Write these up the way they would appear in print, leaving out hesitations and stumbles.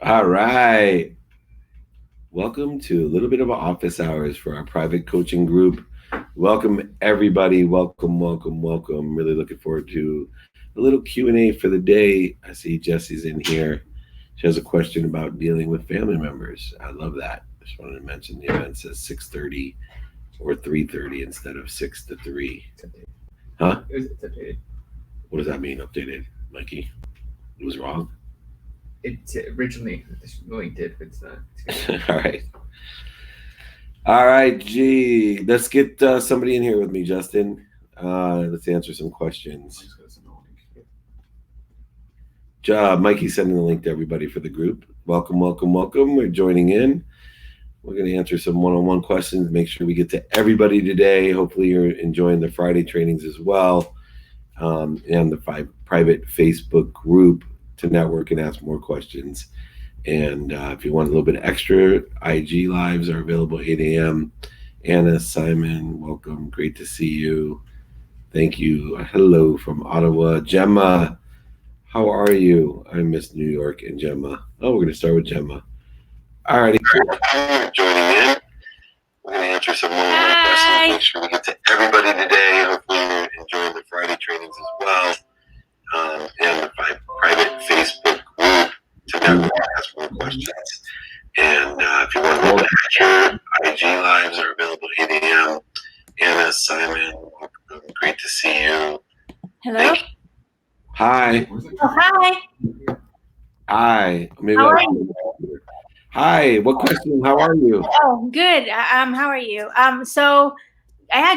All right. Welcome to a little bit of office hours for our private coaching group. Welcome everybody. Welcome, welcome, welcome. Really looking forward to a little Q&A for the day. I see Jesse's in here. She has a question about dealing with family members. I love that. Just wanted to mention the event says 6:30 or 3:30 instead of 6 to 3. It's updated. Huh? It's updated. What does that mean updated, Mikey? It was wrong. It originally the link did, but it's not. It's good. All right. All right, gee, let's get somebody in here with me, Justin. Let's answer some questions. Mikey's sending the link to everybody for the group. Welcome, welcome, welcome. We're joining in. We're going to answer some one-on-one questions. Make sure we get to everybody today. Hopefully, you're enjoying the Friday trainings as well, and the private Facebook group to network and ask more questions. And if you want a little bit extra, IG lives are available 8 a.m. Anna, Simon, welcome. Great to see you. Thank you. Hello from Ottawa. Gemma, how are you? I miss New York and Gemma. Oh, we're going to start with Gemma. All righty. Joining in. We're going to answer some more questions. Make sure we get to everybody today. Hopefully, you're enjoying the Friday trainings as well. And the private Facebook group to network ask more questions. And if you want to know extra, IG lives are available 8 a.m. Anna, Simon, welcome. Great to see you. Hello. Hi. Oh, hi. Hi. Maybe How I'll- are you? Hi. What question? How are you? Oh, good. How are you? So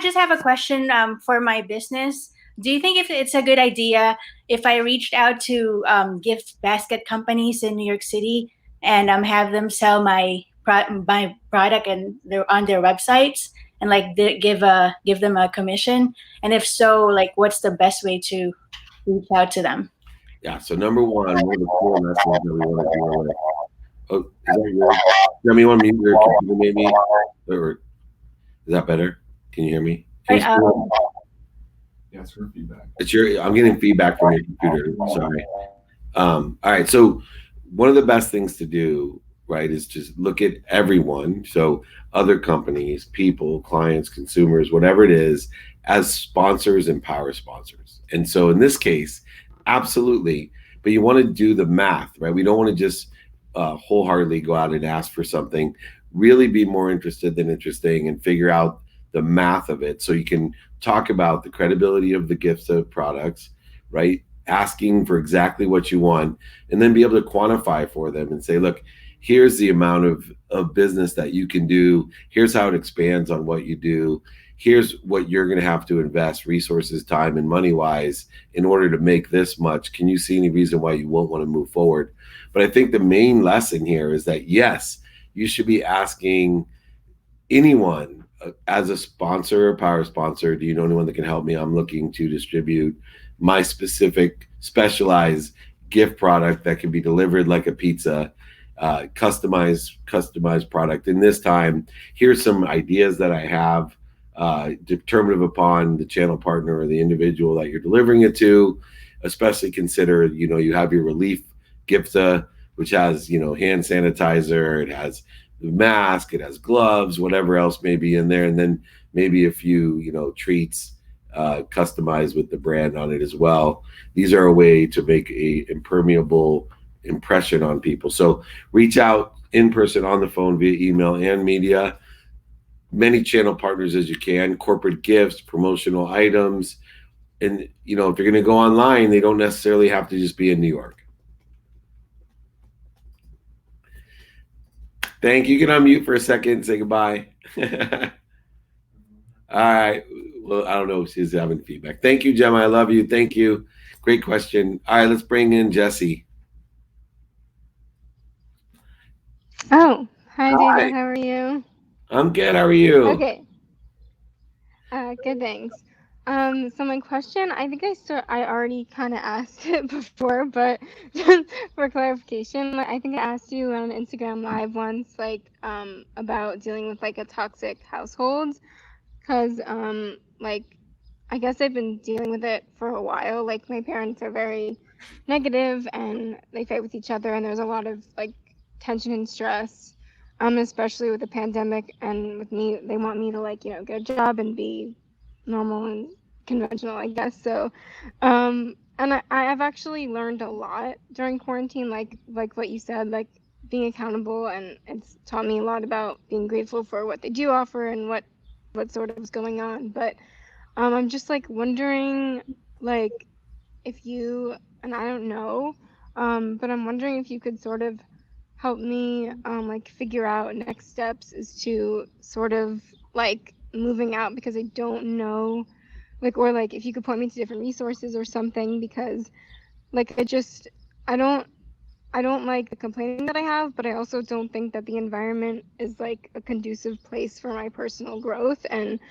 just have a question for my business. Do you think if it's a good idea if I reached out to gift basket companies in New York City and have them sell my product and they're on their websites and like give them a commission? And if so, like what's the best way to reach out to them? Yeah. So number one of the core lessons that we want to deal with. Oh, is that yours? Jeremy, you want to mute your computer maybe? Or is that better? Can you hear me? Can you Right, Yeah, it's her feedback. It's your. I'm getting feedback from your computer. Sorry. All right. So one of the best things to do, right, is just look at everyone. So other companies, people, clients, consumers, whatever it is, as sponsors and power sponsors. And so in this case, absolutely. But you want to do the math, right? We don't want to just wholeheartedly go out and ask for something. Really be more interested than interesting and figure out the math of it so you can talk about the credibility of the gifts of products, right? Asking for exactly what you want and then be able to quantify for them and say, look, here's the amount of business that you can do. Here's how it expands on what you do. Here's what you're going to have to invest resources, time, and money wise in order to make this much. Can you see any reason why you won't want to move forward? But I think the main lesson here is that, yes, you should be asking anyone as a sponsor or power sponsor, do you know anyone that can help me? I'm looking to distribute my specific specialized gift product that can be delivered like a pizza, customized product. And this time, here's some ideas that I have, determinative upon the channel partner or the individual that you're delivering it to. Especially consider, you have your relief gifta, which has, hand sanitizer, it has the mask, it has gloves, whatever else may be in there, and then maybe a few, treats customized with the brand on it as well. These are a way to make a impermeable impression on people. So reach out in person, on the phone, via email and media. Many channel partners as you can, corporate gifts, promotional items. And if you're going to go online, they don't necessarily have to just be in New York. Thank you. You can unmute for a second and say goodbye. All right. Well, I don't know if she's having feedback. Thank you, Gemma. I love you. Thank you. Great question. All right, let's bring in Jesse. Oh, hi, Hi. David. How are you? I'm good. How are you? Okay. Good, thanks. So my question, I think I already kind of asked it before, but just for clarification, I think I asked you on Instagram Live once, about dealing with like a toxic household, because I guess I've been dealing with it for a while. Like my parents are very negative and they fight with each other, and there's a lot of like tension and stress, especially with the pandemic and with me, they want me to like, get a job and be normal and conventional, I guess. So, and I've actually learned a lot during quarantine, like what you said, like being accountable, and it's taught me a lot about being grateful for what they do offer and what sort of is going on. But I'm just like wondering, like, if you, and I don't know, but I'm wondering if you could sort of help me like figure out next steps is to sort of like moving out, because I don't know, like, or like if you could point me to different resources or something, because like I don't I don't like the complaining that I have, but I also don't think that the environment is like a conducive place for my personal growth. And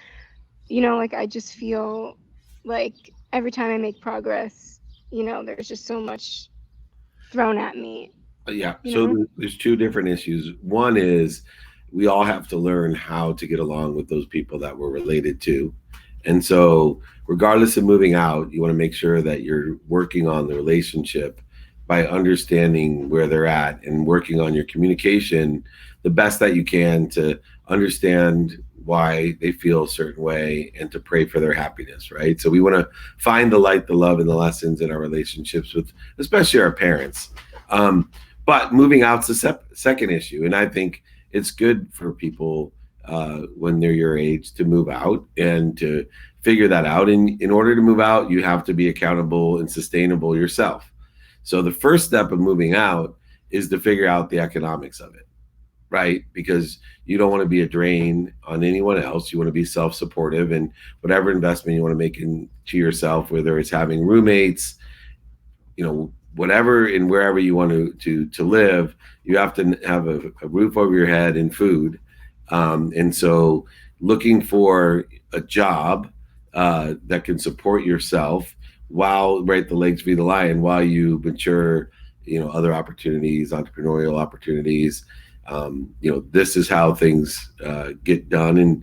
like I just feel like every time I make progress, there's just so much thrown at me, Yeah. you So know? there's two different issues. One is we all have to learn how to get along with those people that we're related to. And so, regardless of moving out, you want to make sure that you're working on the relationship by understanding where they're at and working on your communication the best that you can to understand why they feel a certain way and to pray for their happiness, right? So, we want to find the light, the love, and the lessons in our relationships with, especially our parents. Um, but moving out's the second issue, and I think it's good for people when they're your age to move out and to figure that out. And in order to move out, you have to be accountable and sustainable yourself. So the first step of moving out is to figure out the economics of it, right? Because you don't want to be a drain on anyone else. You want to be self-supportive, and whatever investment you want to make into yourself, whether it's having roommates, whatever and wherever you want to live, you have to have a roof over your head and food. And so looking for a job that can support yourself while, right, the legs feed the lion, while you mature, other opportunities, entrepreneurial opportunities. This is how things get done. And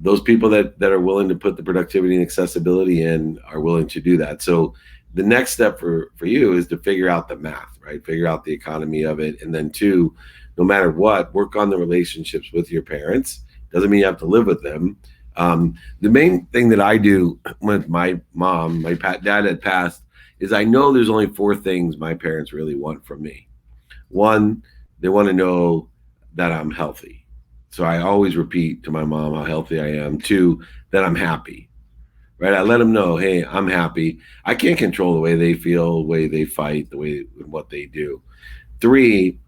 those people that are willing to put the productivity and accessibility in are willing to do that. So the next step for you is to figure out the math, right? Figure out the economy of it. And then two, no matter what, work on the relationships with your parents. Doesn't mean you have to live with them. The main thing that I do with my mom, dad had passed, is I know there's only four things my parents really want from me. One, they want to know that I'm healthy. So I always repeat to my mom how healthy I am. Two, that I'm happy, right? I let them know, hey, I'm happy. I can't control the way they feel, the way they fight, the way what they do. Three,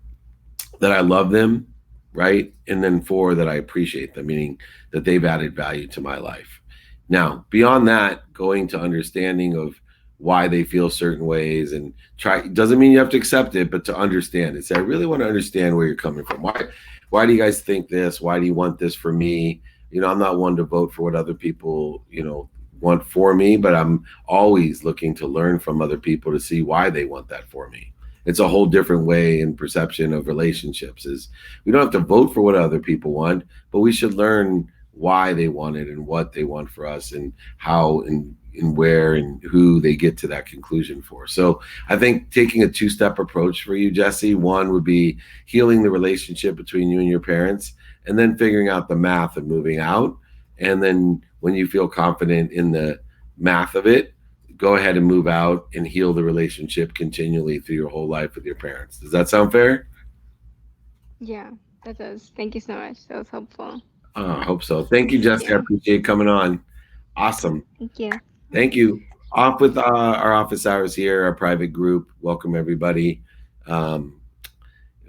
that I love them, right? And then four, that I appreciate them, meaning that they've added value to my life. Now, beyond that, going to understanding of why they feel certain ways and try, doesn't mean you have to accept it, but to understand it. Say, I really want to understand where you're coming from. Why do you guys think this? Why do you want this for me? I'm not one to vote for what other people, want for me, but I'm always looking to learn from other people to see why they want that for me. It's a whole different way in perception of relationships. Is we don't have to vote for what other people want, but we should learn why they want it and what they want for us and how and where and who they get to that conclusion for. So I think taking a two-step approach for you, Jesse, one would be healing the relationship between you and your parents, and then figuring out the math of moving out. And then when you feel confident in the math of it, go ahead and move out and heal the relationship continually through your whole life with your parents. Does that sound fair? Yeah, that does. Thank you so much. That was helpful. I hope so. Thank you, Jesse. I Yeah. appreciate coming on. Awesome. Thank you. Thank you. Off with our office hours here, our private group. Welcome, everybody. Um,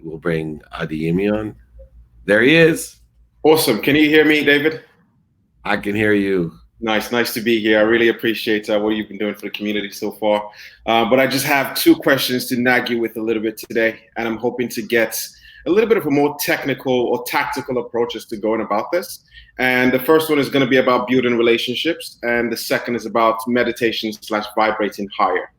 we'll bring Adeyemi on. There he is. Awesome. Can you hear me, David? I can hear you. Nice to be here. I really appreciate what you've been doing for the community so far. But I just have two questions to nag you with a little bit today, and I'm hoping to get a little bit of a more technical or tactical approach as to going about this. And the first one is going to be about building relationships, and the second is about meditation / vibrating higher.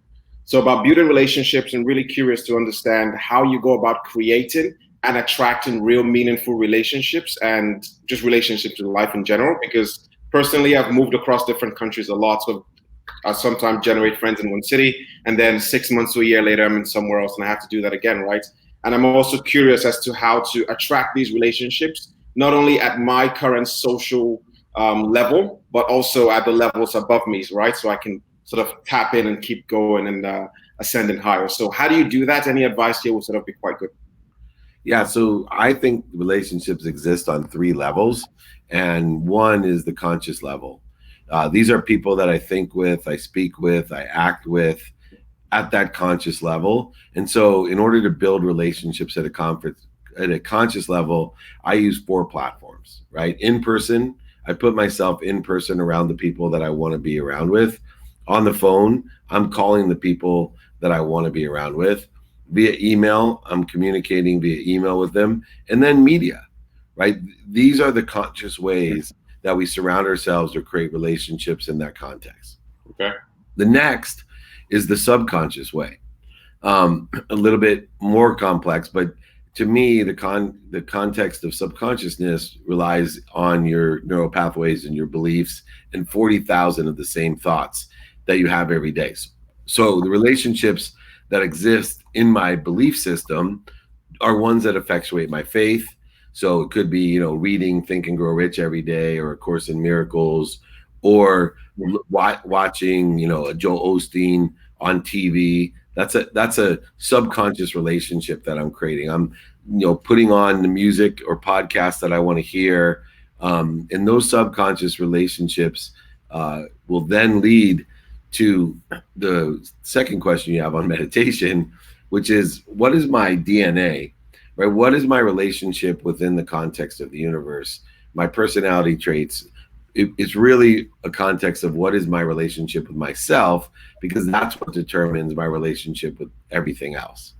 So about building relationships, I'm really curious to understand how you go about creating and attracting real meaningful relationships and just relationships in life in general, because personally, I've moved across different countries a lot. So I sometimes generate friends in one city, and then 6 months to a year later, I'm in somewhere else, and I have to do that again, right? And I'm also curious as to how to attract these relationships, not only at my current social level, but also at the levels above me, right? So I can sort of tap in and keep going and ascending higher. So how do you do that? Any advice here would sort of be quite good. Yeah, so I think relationships exist on three levels, and one is the conscious level. These are people that I think with, I speak with, I act with at that conscious level. And so, in order to build relationships at a conference at a conscious level, I use four platforms. Right, in person, I put myself in person around the people that I want to be around with. On the phone, I'm calling the people that I want to be around with. Via email, I'm communicating via email with them, and then media, right? These are the conscious ways that we surround ourselves or create relationships in that context. Okay. The next is the subconscious way, a little bit more complex, but to me, the context of subconsciousness relies on your neural pathways and your beliefs and 40,000 of the same thoughts that you have every day. So the relationships that exist in my belief system are ones that effectuate my faith. So it could be, reading Think and Grow Rich every day, or A Course in Miracles, or watching, a Joel Osteen on TV. That's a subconscious relationship that I'm creating. I'm, putting on the music or podcast that I want to hear, and those subconscious relationships will then lead to the second question you have on meditation, which is, what is my DNA, right? What is my relationship within the context of the universe? My personality traits. It's really a context of what is my relationship with myself, because that's what determines my relationship with everything else.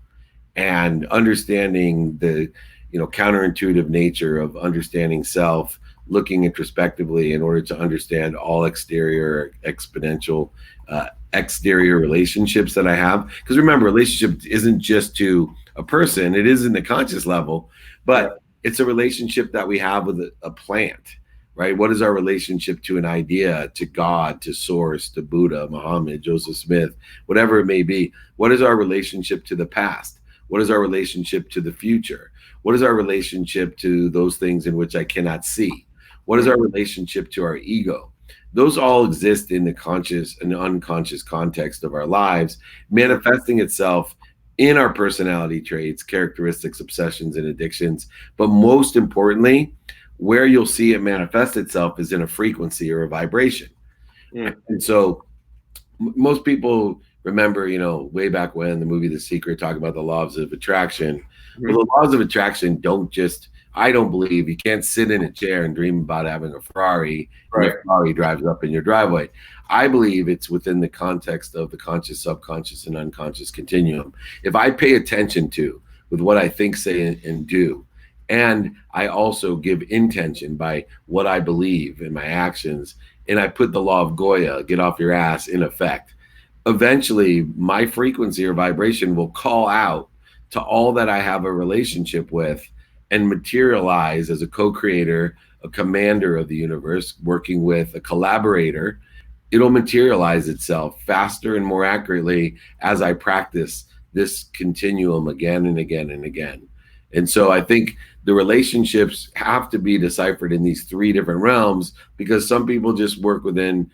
And understanding the counterintuitive nature of understanding self, looking introspectively in order to understand all exterior exponential exterior relationships that I have. Because remember, relationship isn't just to a person, it is in the conscious level, but it's a relationship that we have with a plant, right? What is our relationship to an idea, to God, to source, to Buddha, Muhammad, Joseph Smith, whatever it may be? What is our relationship to the past? What is our relationship to the future? What is our relationship to those things in which I cannot see? What is our relationship to our ego? Those all exist in the conscious and unconscious context of our lives, manifesting itself in our personality traits, characteristics, obsessions, and addictions. But most importantly, where you'll see it manifest itself is in a frequency or a vibration. And so most people remember, way back when the movie The Secret talked about the laws of attraction. Well, the laws of attraction I don't believe you can't sit in a chair and dream about having a Ferrari, and the Ferrari drives up in your driveway. I believe it's within the context of the conscious, subconscious, and unconscious continuum. If I pay attention to with what I think, say, and do, and I also give intention by what I believe in my actions, and I put the law of Goya, get off your ass, in effect, eventually my frequency or vibration will call out to all that I have a relationship with and materialize as a co-creator, a commander of the universe, working with a collaborator. It'll materialize itself faster and more accurately as I practice this continuum again and again and again. And so I think the relationships have to be deciphered in these three different realms, because some people just work within,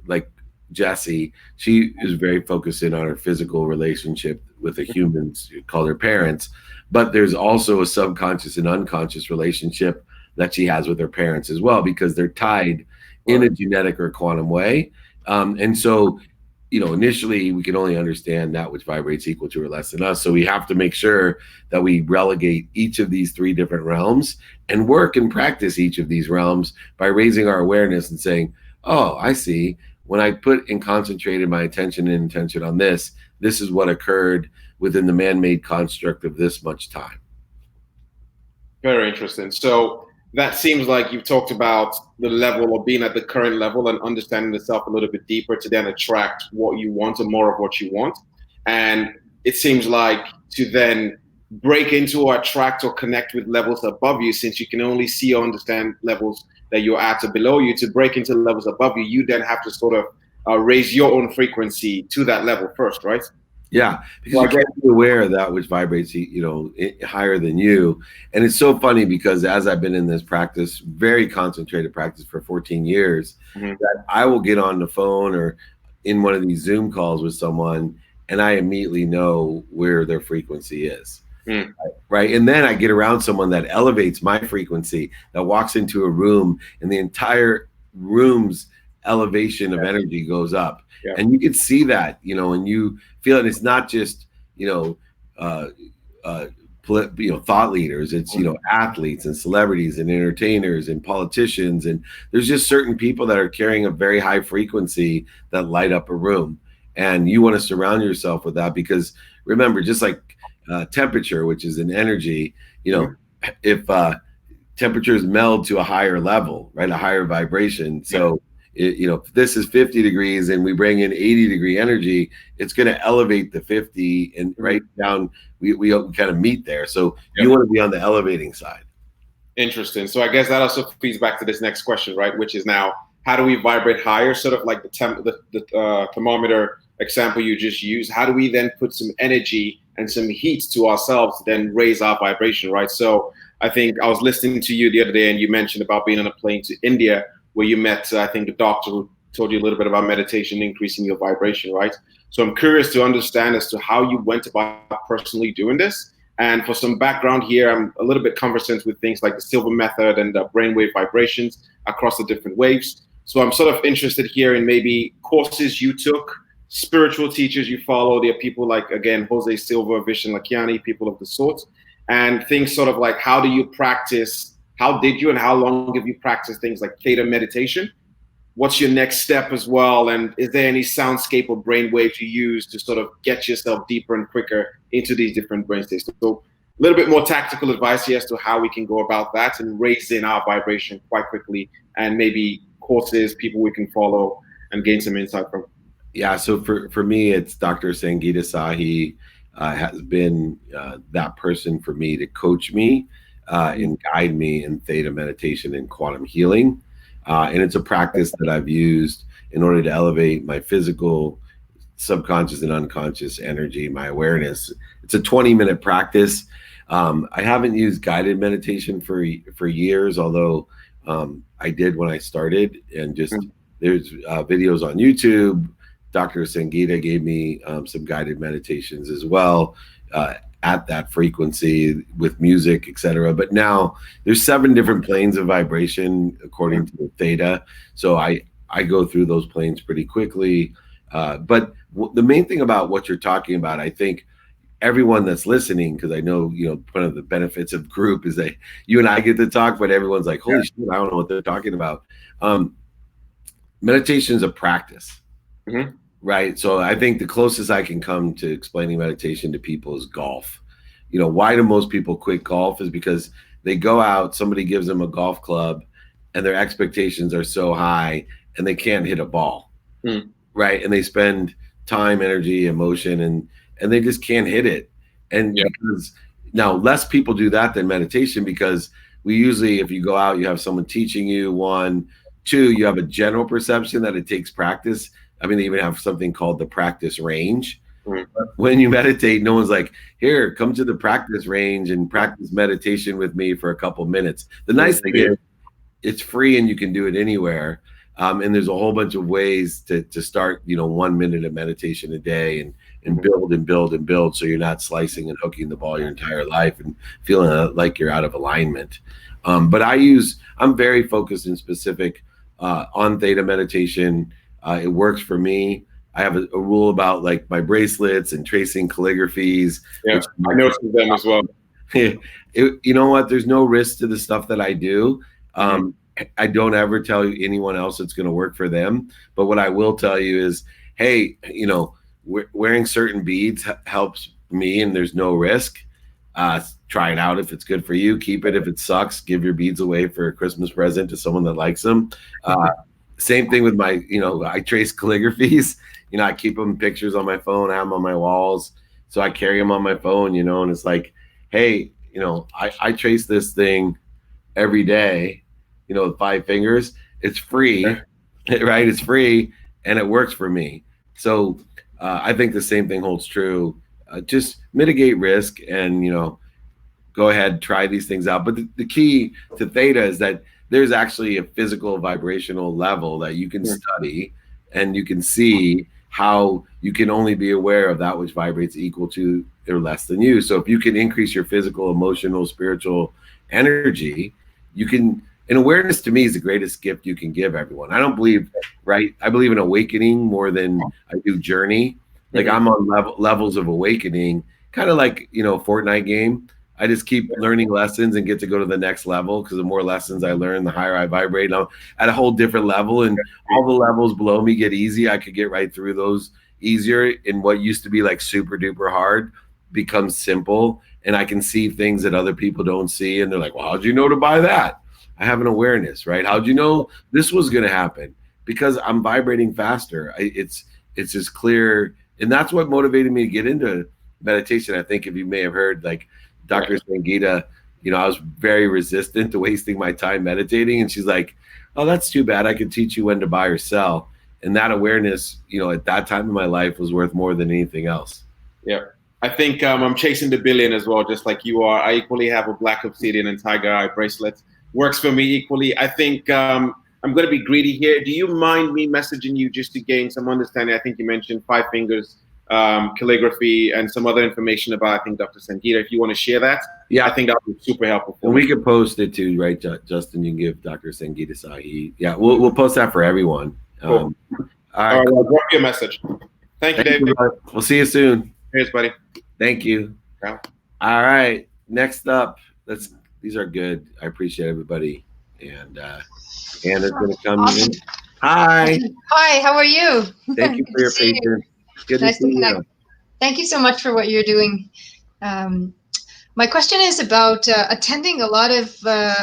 like Jessie, she is very focused in on her physical relationship with the humans called her parents. But there's also a subconscious and unconscious relationship that she has with her parents as well, because they're tied in a genetic or quantum way. And so, initially we can only understand that which vibrates equal to or less than us. So we have to make sure that we relegate each of these three different realms and work and practice each of these realms by raising our awareness and saying, oh, I see. When I put and concentrated my attention and intention on this, this is what occurred within the man-made construct of this much time. Very interesting. So that seems like you've talked about the level of being at the current level and understanding the self a little bit deeper to then attract what you want and more of what you want. And it seems like to then break into or attract or connect with levels above you, since you can only see or understand levels that you're at or below you, to break into levels above you, you then have to sort of raise your own frequency to that level first, right? Yeah, because So you I guess, can't be aware of that which vibrates, higher than you. And it's so funny because as I've been in this practice, very concentrated practice for 14 years, mhm, that I will get on the phone or in one of these Zoom calls with someone, and I immediately know where their frequency is. mm, Right. And then I get around someone that elevates my frequency, that walks into a room and the entire room's elevation of yeah, energy goes up. yeah, And you can see that, and you feel it. It's not just, you know, uh, uh, thought leaders. It's, mm, athletes and celebrities and entertainers and politicians. And there's just certain people that are carrying a very high frequency that light up a room. And you want to surround yourself with that because remember, just like temperature, which is an energy, mhm, if temperatures meld to a higher level, right, a higher vibration. yeah, So, if this is 50 degrees and we bring in 80-degree energy, it's going to elevate the 50 and mhm, right down. We kind of meet there. So you yeah. want to be on the elevating side. Interesting. So I guess that also feeds back to this next question, right? Which is now, how do we vibrate higher? Sort of like the thermometer example you just used. How do we then put some energy and some heat to ourselves to then raise our vibration, right? So I think I was listening to you the other day, and you mentioned about being on a plane to India, where you met, I think, a doctor who told you a little bit about meditation increasing your vibration, right? So I'm curious to understand as to how you went about personally doing this. And for some background here, I'm a little bit conversant with things like the Silver Method and brainwave vibrations across the different waves. So I'm sort of interested here in maybe courses you took, spiritual teachers you follow. There are people like, again, Jose Silva, Vishen Lakiani, people of the sort. And things sort of like, how do you practice? How did you and how long have you practiced things like theta meditation? What's your next step as well? And is there any soundscape or brain waves you use to sort of get yourself deeper and quicker into these different brain states? So a little bit more tactical advice here as to how we can go about that and raise in our vibration quite quickly, and maybe courses, people we can follow and gain some insight from. Yeah. So for me, it's Dr. Sangeeta Sahi has been that person for me to coach me and guide me in theta meditation and quantum healing. And it's a practice that I've used in order to elevate my physical, subconscious, and unconscious energy, my awareness. It's a 20-minute practice. I haven't used guided meditation for years, although I did when I started. And just there's videos on YouTube. Dr. Sangeeta gave me some guided meditations as well at that frequency with music, etc. But now there's 7 different planes of vibration according to the theta. So I go through those planes pretty quickly. But the main thing about what you're talking about, I think everyone that's listening, because I know, one of the benefits of group is that you and I get to talk, but everyone's like, holy shit, I don't know what they're talking about. Meditation is a practice. Mm-hmm. Right. So I think the closest I can come to explaining meditation to people is golf. Why do most people quit golf is because they go out, somebody gives them a golf club and their expectations are so high and they can't hit a ball. Mm. Right. And they spend time, energy, emotion, and they just can't hit it. And because now less people do that than meditation, because we usually, if you go out, you have someone teaching you, 1, 2, you have a general perception that it takes practice. I mean, they even have something called the practice range. Mm. When you meditate, no one's like, here, come to the practice range and practice meditation with me for a couple minutes. The nice thing is it's free and you can do it anywhere. And there's a whole bunch of ways to start, 1 minute of meditation a day and build and build and build. So you're not slicing and hooking the ball your entire life and feeling like you're out of alignment. But I'm very focused and specific on theta meditation. It works for me. I have a rule about like my bracelets and tracing calligraphies. Yeah, I noticed them as well. You know what? There's no risk to the stuff that I do. I don't ever tell anyone else it's going to work for them. But what I will tell you is, hey, wearing certain beads helps me and there's no risk. Try it out if it's good for you. Keep it. If it sucks, give your beads away for a Christmas present to someone that likes them. Same thing with my, I trace calligraphies. I keep them pictures on my phone. I have them on my walls. So I carry them on my phone, and it's like, hey, I trace this thing every day, with 5 fingers. It's free, right? It's free and it works for me. So I think the same thing holds true. Just mitigate risk and, go ahead, try these things out. But the key to theta is that there's actually a physical vibrational level that you can study, and you can see how you can only be aware of that which vibrates equal to or less than you. So if you can increase your physical, emotional, spiritual energy, you can. And awareness to me is the greatest gift you can give everyone. I don't believe, right? I believe in awakening more than I do journey. Like I'm on levels of awakening, kind of like, a Fortnite game. I just keep learning lessons and get to go to the next level, because the more lessons I learn, the higher I vibrate. I'm at a whole different level, and all the levels below me get easy. I could get right through those easier. And what used to be like super duper hard becomes simple, and I can see things that other people don't see. And they're like, well, how'd you know to buy that? I have an awareness, right? How'd you know this was going to happen? Because I'm vibrating faster. It's just clear. And that's what motivated me to get into meditation. I think if you may have heard, like, Dr. Sangita, I was very resistant to wasting my time meditating. And she's like, oh, that's too bad. I could teach you when to buy or sell. And that awareness, at that time in my life was worth more than anything else. Yeah. I think I'm chasing the billion as well, just like you are. I equally have a black obsidian and tiger eye bracelet. Works for me equally. I think I'm going to be greedy here. Do you mind me messaging you just to gain some understanding? I think you mentioned 5 fingers, calligraphy, and some other information about, I think, Dr. Sangita. If you want to share that, yeah, I think that would be super helpful. And we could post it too, right, Justin? You can give Dr. Sangita Sahi. Yeah, we'll post that for everyone. Cool. All right, I'll drop you a message. Thank you, David. We'll see you soon. Cheers, buddy. Thank you. Yeah. All right. Next up, these are good. I appreciate everybody. And Anna's going to come in. Hi. Hi, how are you? Thank you for your patience. Good nice to see connect. you. Thank you so much for what you're doing. My question is about attending a lot of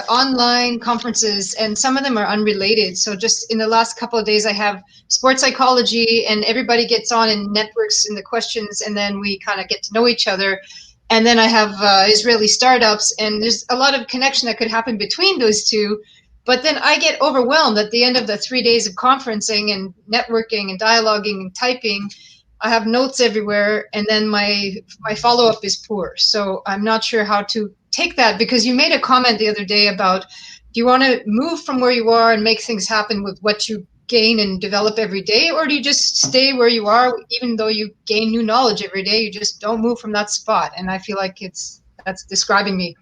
online conferences, and some of them are unrelated. So just in the last couple of days, I have sports psychology, and everybody gets on and networks in the questions, and then we kind of get to know each other. And then I have Israeli startups, and there's a lot of connection that could happen between those two. But then I get overwhelmed at the end of the 3 days of conferencing and networking and dialoguing and typing. I have notes everywhere, and then my follow-up is poor. So I'm not sure how to take that, because you made a comment the other day about, do you want to move from where you are and make things happen with what you gain and develop every day, or do you just stay where you are, even though you gain new knowledge every day? You just don't move from that spot. And I feel like that's describing me.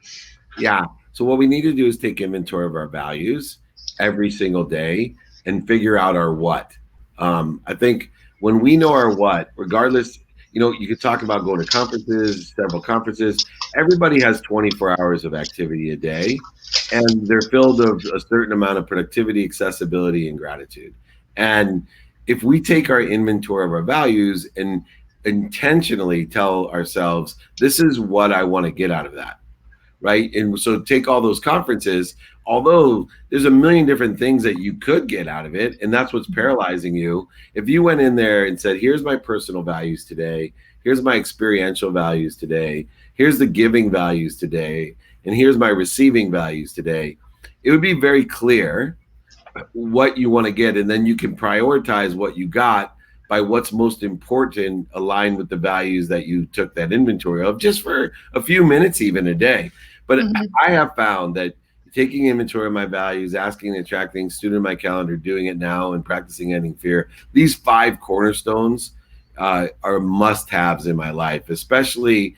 Yeah. So what we need to do is take inventory of our values every single day and figure out our what. I think when we know our what, regardless, you could talk about going to conferences, several conferences. Everybody has 24 hours of activity a day, and they're filled with a certain amount of productivity, accessibility, and gratitude. And if we take our inventory of our values and intentionally tell ourselves, this is what I want to get out of that, right? And so take all those conferences, although there's a million different things that you could get out of it, and that's what's paralyzing you. If you went in there and said, here's my personal values today, here's my experiential values today, here's the giving values today, and here's my receiving values today, it would be very clear what you want to get, and then you can prioritize what you got by what's most important, aligned with the values that you took that inventory of, just for a few minutes, even a day. But I have found that taking inventory of my values, asking and attracting, student in my calendar, doing it now, and practicing ending fear, these 5 cornerstones are must-haves in my life, especially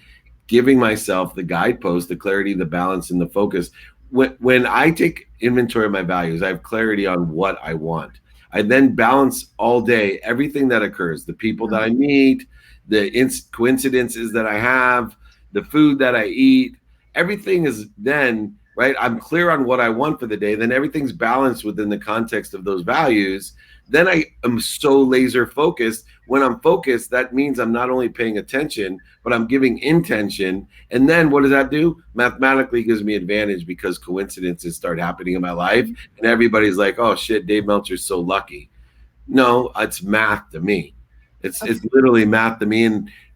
giving myself the guidepost, the clarity, the balance, and the focus. When I take inventory of my values, I have clarity on what I want. I then balance all day everything that occurs, the people that I meet, the coincidences that I have, the food that I eat. Everything is then, right? I'm clear on what I want for the day. Then everything's balanced within the context of those values. Then I am so laser focused. When I'm focused, that means I'm not only paying attention, but I'm giving intention. And then what does that do? Mathematically gives me advantage, because coincidences start happening in my life. And everybody's like, oh shit, Dave Meltzer's so lucky. No, it's math to me. It's literally math to me.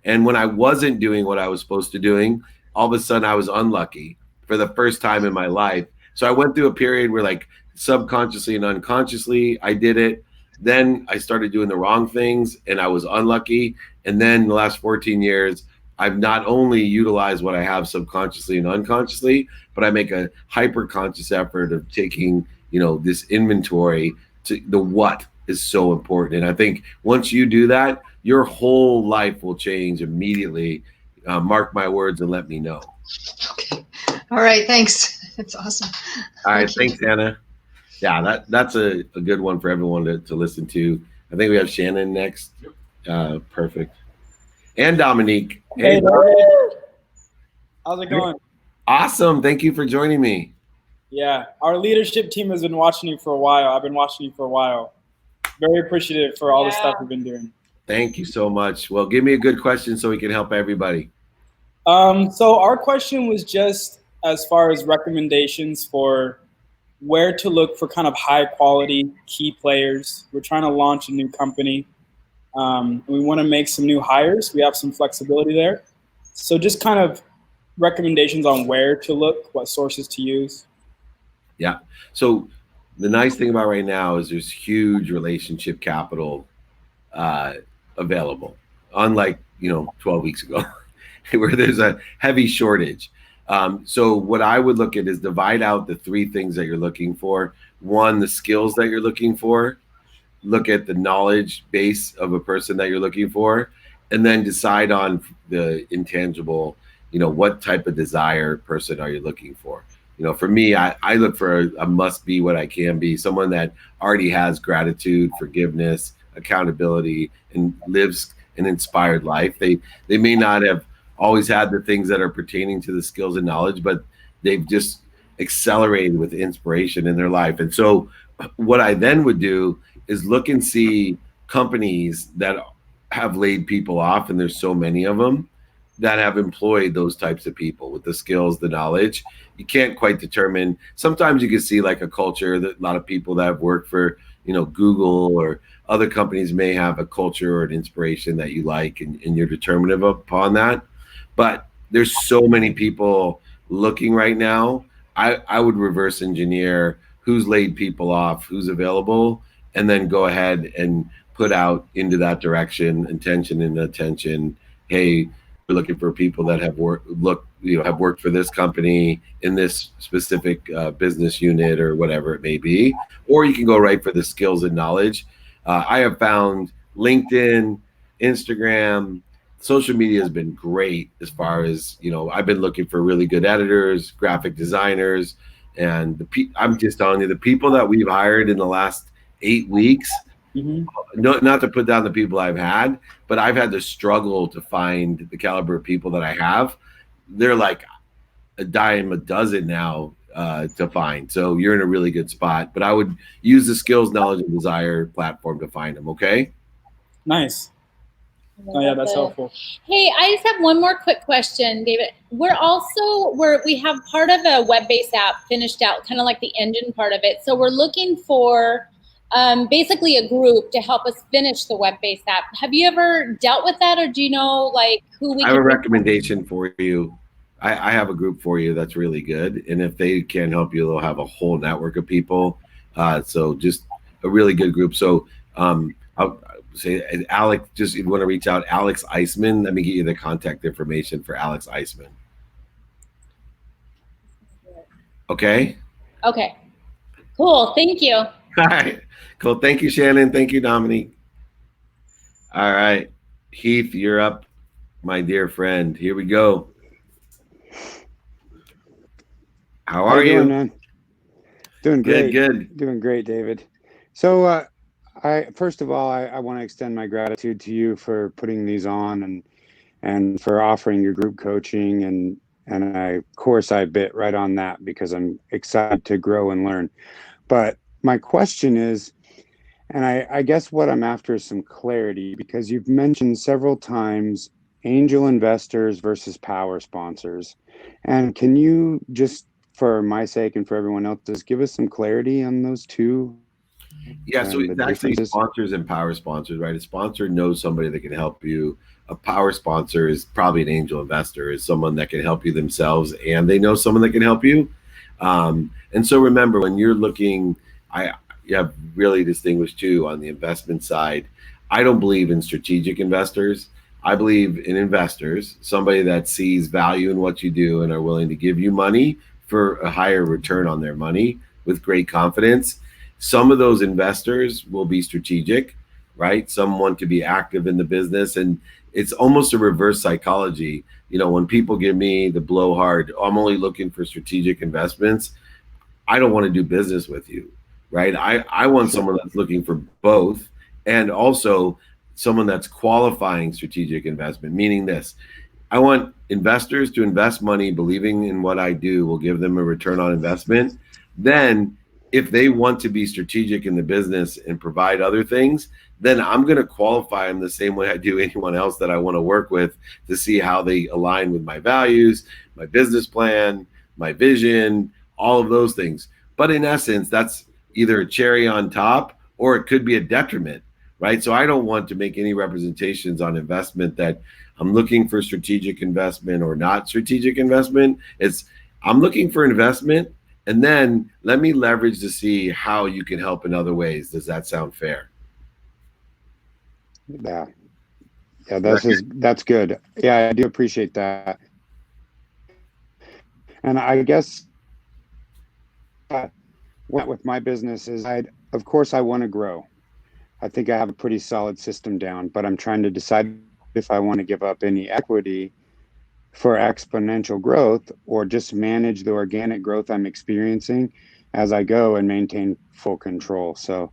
And when I wasn't doing what I was supposed to doing, all of a sudden I was unlucky for the first time in my life. So I went through a period where, like, subconsciously and unconsciously I did it. Then I started doing the wrong things and I was unlucky. And then the last 14 years, I've not only utilized what I have subconsciously and unconsciously, but I make a hyper conscious effort of taking, this inventory to the what is so important. And I think once you do that, your whole life will change immediately. Mark my words and let me know. Okay. All right. Thanks. That's awesome. All right. Thank you. Thanks, Anna. Yeah, that's a good one for everyone to listen to. I think we have Shannon next. Perfect. And Dominique. Hey, David. How's it going? Awesome. Thank you for joining me. Yeah, our leadership team has been watching you for a while. I've been watching you for a while. Very appreciative for all the stuff you've been doing. Thank you so much. Well, give me a good question so we can help everybody. So our question was just as far as recommendations for where to look for kind of high quality key players. We're trying to launch a new company. We want to make some new hires. We have some flexibility there. So just kind of recommendations on where to look, what sources to use. Yeah. So the nice thing about right now is there's huge relationship capital available, unlike 12 weeks ago, where there's a heavy shortage. So what I would look at is divide out the three things that you're looking for. One, the skills that you're looking for. Look at the knowledge base of a person that you're looking for, and then decide on the intangible, what type of desire person are you looking for? For me, I look for a must be what I can be, someone that already has gratitude, forgiveness, accountability, and lives an inspired life. They may not have always had the things that are pertaining to the skills and knowledge, but they've just accelerated with inspiration in their life. And so what I then would do is look and see companies that have laid people off, and there's so many of them, that have employed those types of people with the skills, the knowledge. You can't quite determine. Sometimes you can see like a culture that a lot of people that have worked for, Google or other companies may have a culture or an inspiration that you like, and you're determinative upon that. But there's so many people looking right now. I would reverse engineer who's laid people off, who's available, and then go ahead and put out into that direction, intention and attention. Hey, we're looking for people that have worked for this company in this specific business unit or whatever it may be. Or you can go right for the skills and knowledge. I have found LinkedIn, Instagram, social media has been great as far as, I've been looking for really good editors, graphic designers, and I'm just telling you, the people that we've hired in the last 8 weeks, not to put down the people I've had, but I've had to struggle to find the caliber of people that I have. They're like a dime a dozen now to find. So you're in a really good spot. But I would use the skills, knowledge, and desire platform to find them. Okay. Nice. Oh yeah, that's helpful. Hey, I just have one more quick question, David. We have part of a web-based app finished out, kind of like the engine part of it. So we're looking for basically a group to help us finish the web-based app. Have you ever dealt with that, or do you know like who we? I have a recommendation for you. I have a group for you that's really good, and if they can't help you, they'll have a whole network of people. So just a really good group. So I'll say, Alex, just if you want to reach out, Alex Eisman. Let me get you the contact information for Alex Eisman. Okay. Okay. Cool. Thank you. All right. Cool. Thank you, Shannon. Thank you, Dominique. All right. Heath, you're up, my dear friend. Here we go. How are you? Doing, man? Doing great. Good. Doing great, David. So first of all, I want to extend my gratitude to you for putting these on and for offering your group coaching, and of course I bit right on that because I'm excited to grow and learn. But my question is, and I guess what I'm after is some clarity, because you've mentioned several times angel investors versus power sponsors. And can you just, for my sake and for everyone else's, give us some clarity on those two? Yeah, so it's actually sponsors and power sponsors, right? A sponsor knows somebody that can help you. A power sponsor is probably an angel investor, is someone that can help you themselves and they know someone that can help you. And so remember, when you're looking, you have really distinguished too on the investment side. I don't believe in strategic investors. I believe in investors, somebody that sees value in what you do and are willing to give you money for a higher return on their money with great confidence. Some of those investors will be strategic, right? Some want to be active in the business, and it's almost a reverse psychology. When people give me the blowhard, I'm only looking for strategic investments. I don't want to do business with you, right? I want someone that's looking for both, and also someone that's qualifying strategic investment, meaning this. I want investors to invest money believing in what I do will give them a return on investment. Then, if they want to be strategic in the business and provide other things, then I'm going to qualify them the same way I do anyone else that I want to work with to see how they align with my values, my business plan, my vision, all of those things. But in essence, that's either a cherry on top or it could be a detriment, right? So I don't want to make any representations on investment that I'm looking for strategic investment or not strategic investment. I'm looking for investment, and then let me leverage to see how you can help in other ways. Does that sound fair? Yeah. Yeah, that's good. Yeah, I do appreciate that. And I guess what with my business is of course I want to grow. I think I have a pretty solid system down, but I'm trying to decide if I want to give up any equity for exponential growth or just manage the organic growth I'm experiencing as I go and maintain full control. So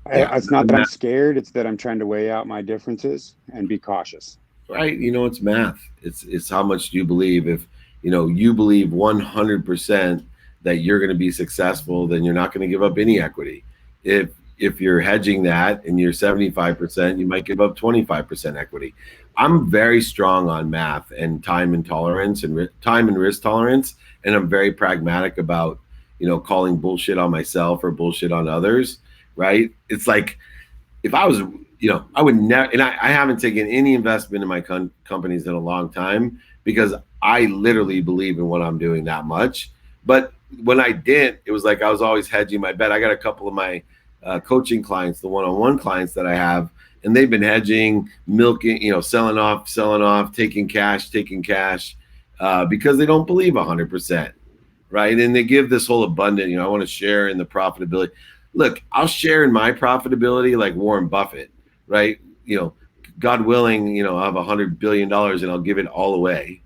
it's not that I'm scared, it's that I'm trying to weigh out my differences and be cautious. Right. It's math. It's how much do you believe. If you believe 100% that you're going to be successful, then you're not going to give up any equity. If you're hedging that and you're 75%, you might give up 25% equity. I'm very strong on math and time and tolerance and time and risk tolerance, and I'm very pragmatic about calling bullshit on myself or bullshit on others. Right? It's like if I was, I would never, and I haven't taken any investment in my companies in a long time because I literally believe in what I'm doing that much. But when I didn't, it was like I was always hedging my bet. I got a couple of my coaching clients, the one-on-one clients that I have, and they've been hedging, milking, selling off, taking cash, because they don't believe 100%, right? And they give this whole abundant, I want to share in the profitability. Look, I'll share in my profitability like Warren Buffett, right? God willing, I'll have $100 billion and I'll give it all away.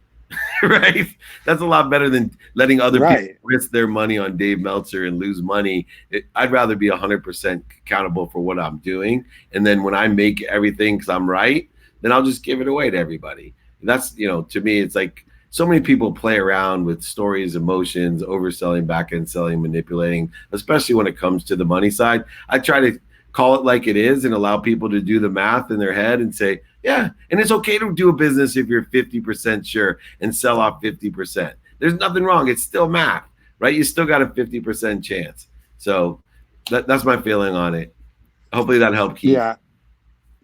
Right? That's a lot better than letting other people risk their money on Dave Meltzer and lose money. I'd rather be 100% accountable for what I'm doing. And then when I make everything because I'm right, then I'll just give it away to everybody. That's, to me, it's like so many people play around with stories, emotions, overselling, back-end selling, manipulating, especially when it comes to the money side. I try to call it like it is and allow people to do the math in their head and say, yeah, and it's okay to do a business if you're 50% sure and sell off 50%. There's nothing wrong. It's still math, right? You still got a 50% chance. So that's my feeling on it. Hopefully that helped, Keith.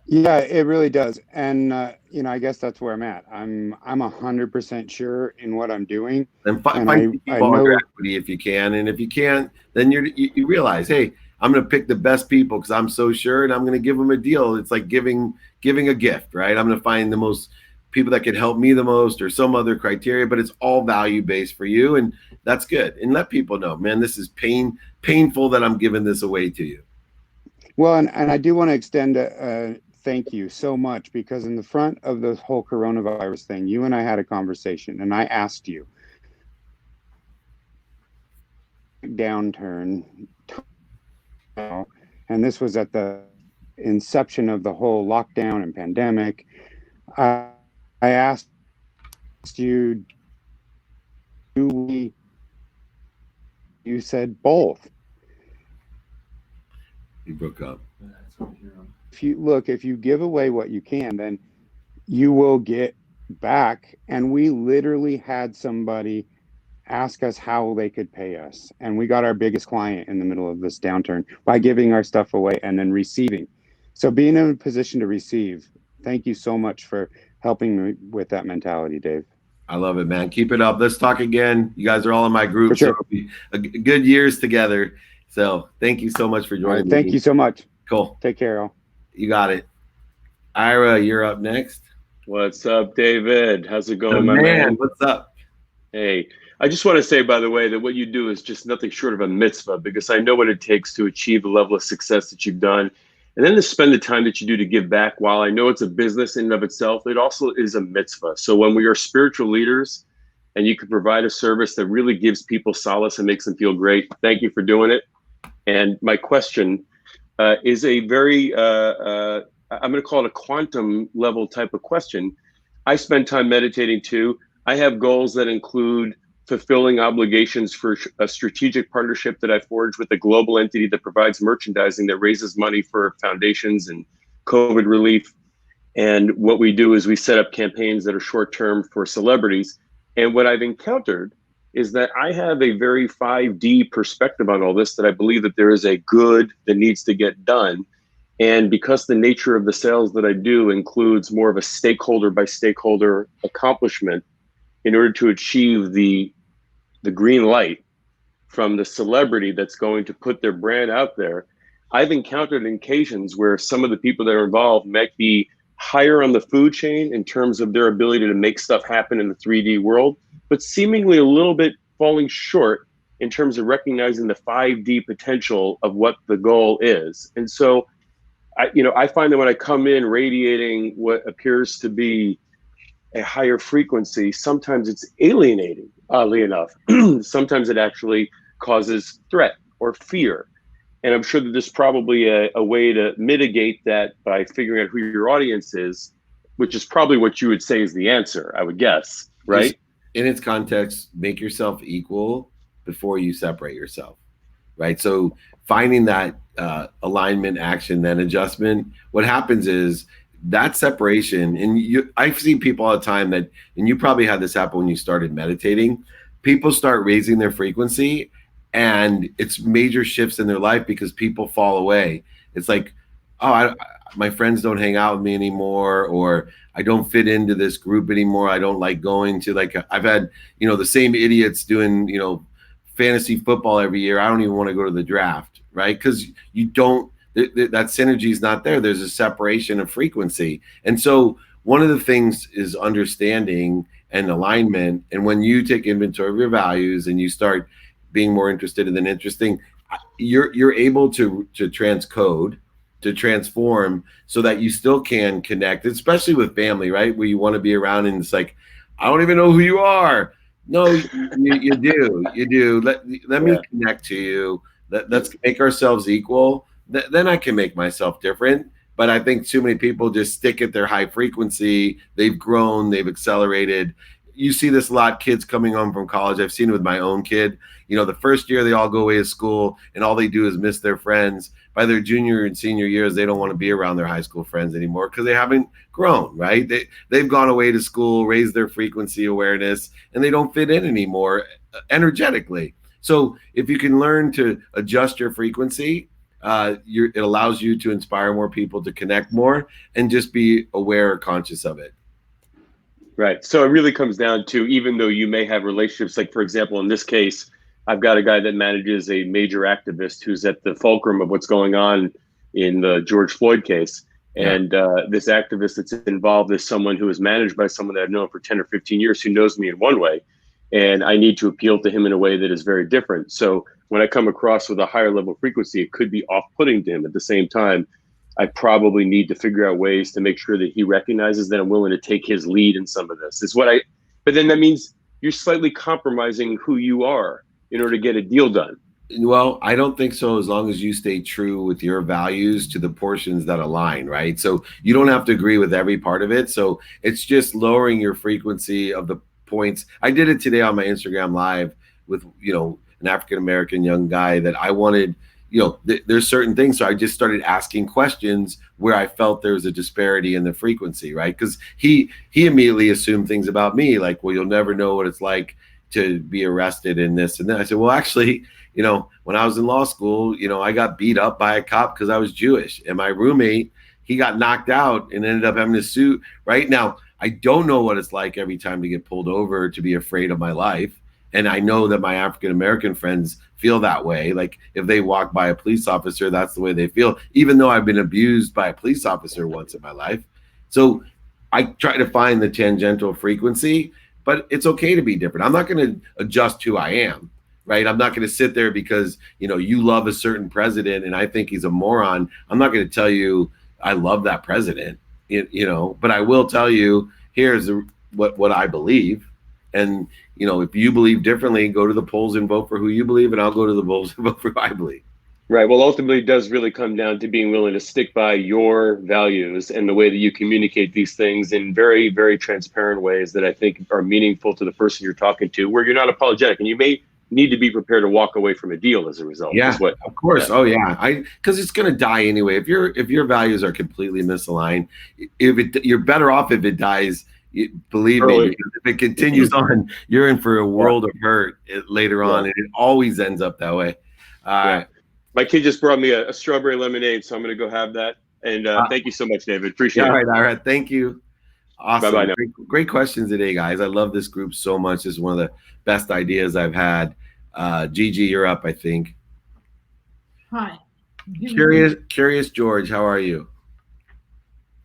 Yeah, it really does. And I guess that's where I'm at. I'm 100% sure in what I'm doing. And find people on your equity if you can. And if you can't, then you realize, hey, I'm going to pick the best people because I'm so sure, and I'm going to give them a deal. It's like giving a gift, right? I'm going to find the most people that can help me the most or some other criteria, but it's all value-based for you, and that's good. And let people know, man, this is painful that I'm giving this away to you. Well, and I do want to extend a thank you so much, because in the front of the whole coronavirus thing, you and I had a conversation, and I asked you, downturn, and this was at the inception of the whole lockdown and pandemic. I asked you, you said both. You broke up. If you give away what you can, then you will get back. And we literally had somebody ask us how they could pay us. And we got our biggest client in the middle of this downturn by giving our stuff away and then receiving. So being in a position to receive, thank you so much for helping me with that mentality, Dave. I love it, man. Keep it up. Let's talk again. You guys are all in my group. For sure. So it'll be good years together. So thank you so much for All joining right, me. thank you so much. Cool. Take care, all. You got it. Ira, you're up next. What's up, David? How's it going, my man, man? what's up? Hey, I just want to say, by the way, that what you do is just nothing short of a mitzvah, because I know what it takes to achieve the level of success that you've done. And then to spend the time that you do to give back, while I know it's a business in and of itself, it also is a mitzvah. So when we are spiritual leaders and you can provide a service that really gives people solace and makes them feel great, thank you for doing it. And my question is a very, I'm going to call it a quantum level type of question. I spend time meditating too. I have goals that include fulfilling obligations for a strategic partnership that I forged with a global entity that provides merchandising that raises money for foundations and COVID relief. And what we do is we set up campaigns that are short term for celebrities. And what I've encountered is that I have a very 5D perspective on all this, that I believe that there is a good that needs to get done. And because the nature of the sales that I do includes more of a stakeholder by stakeholder accomplishment, in order to achieve the green light from the celebrity that's going to put their brand out there, I've encountered occasions where some of the people that are involved might be higher on the food chain in terms of their ability to make stuff happen in the 3D world, but seemingly a little bit falling short in terms of recognizing the 5D potential of what the goal is. And so I find that when I come in radiating what appears to be a higher frequency, sometimes it's alienating, oddly enough. Sometimes it actually causes threat or fear. And I'm sure that there's probably a way to mitigate that by figuring out who your audience is, which is probably what you would say is the answer, I would guess, right? Just in its context, make yourself equal before you separate yourself, right? So finding that alignment, action, then adjustment, what happens is that separation, and I've seen people all the time that, and you probably had this happen when you started meditating, people start raising their frequency and it's major shifts in their life because people fall away. It's like, oh, my friends don't hang out with me anymore, or I don't fit into this group anymore. I don't like going to, like, I've had, the same idiots doing, fantasy football every year. I don't even want to go to the draft, right? Because you don't, that synergy is not there. There's a separation of frequency. And so one of the things is understanding and alignment. And when you take inventory of your values and you start being more interested than interesting, you're able to transcode, to transform, so that you still can connect, especially with family, right? Where you want to be around and it's like, I don't even know who you are. No, you do. You do. Let me connect to you. Let's make ourselves equal. Then I can make myself different. But I think too many people just stick at their high frequency. They've grown, they've accelerated. You see this a lot, kids coming home from college. I've seen it with my own kid. The first year they all go away to school and all they do is miss their friends. By their junior and senior years, they don't want to be around their high school friends anymore because they haven't grown, right? They've gone away to school, raised their frequency awareness, and they don't fit in anymore energetically. So if you can learn to adjust your frequency, it allows you to inspire more people to connect more and just be aware or conscious of it. Right. So it really comes down to, even though you may have relationships, like, for example, in this case, I've got a guy that manages a major activist who's at the fulcrum of what's going on in the George Floyd case. And this activist that's involved is someone who is managed by someone that I've known for 10 or 15 years who knows me in one way. And I need to appeal to him in a way that is very different. So when I come across with a higher level frequency, it could be off-putting to him. At the same time, I probably need to figure out ways to make sure that he recognizes that I'm willing to take his lead in some of this. But then that means you're slightly compromising who you are in order to get a deal done. Well, I don't think so, as long as you stay true with your values to the portions that align, right? So you don't have to agree with every part of it. So it's just lowering your frequency of the points. I did it today on my Instagram Live with, an African-American young guy that I wanted, there's certain things. So I just started asking questions where I felt there was a disparity in the frequency, right? Because he immediately assumed things about me, like, well, you'll never know what it's like to be arrested in this and then. I said, well, actually, when I was in law school, I got beat up by a cop because I was Jewish, and my roommate, he got knocked out and ended up having to sue. Right now, I don't know what it's like every time to get pulled over, to be afraid of my life. And I know that my African American friends feel that way. Like if they walk by a police officer, that's the way they feel, even though I've been abused by a police officer once in my life. So I try to find the tangential frequency, but it's okay to be different. I'm not going to adjust who I am, right? I'm not going to sit there because, you love a certain president and I think he's a moron. I'm not going to tell you I love that president, but I will tell you, here's what I believe. And, if you believe differently, go to the polls and vote for who you believe, and I'll go to the polls and vote for who I believe. Right. Well, ultimately, it does really come down to being willing to stick by your values and the way that you communicate these things in very, very transparent ways that I think are meaningful to the person you're talking to, where you're not apologetic. And you may need to be prepared to walk away from a deal as a result. Yeah, of course. Yeah. Oh, yeah. Because it's going to die anyway. If your values are completely misaligned, you're better off if it dies. Believe me, if it continues on, you're in for a world of hurt later on, and it always ends up that way. My kid just brought me a strawberry lemonade, so I'm going to go have that. And thank you so much, David. Appreciate it. All right. Thank you. Awesome. Bye-bye. Great questions today, guys. I love this group so much. This is one of the best ideas I've had. Gigi, you're up, I think. Hi. Curious George, how are you?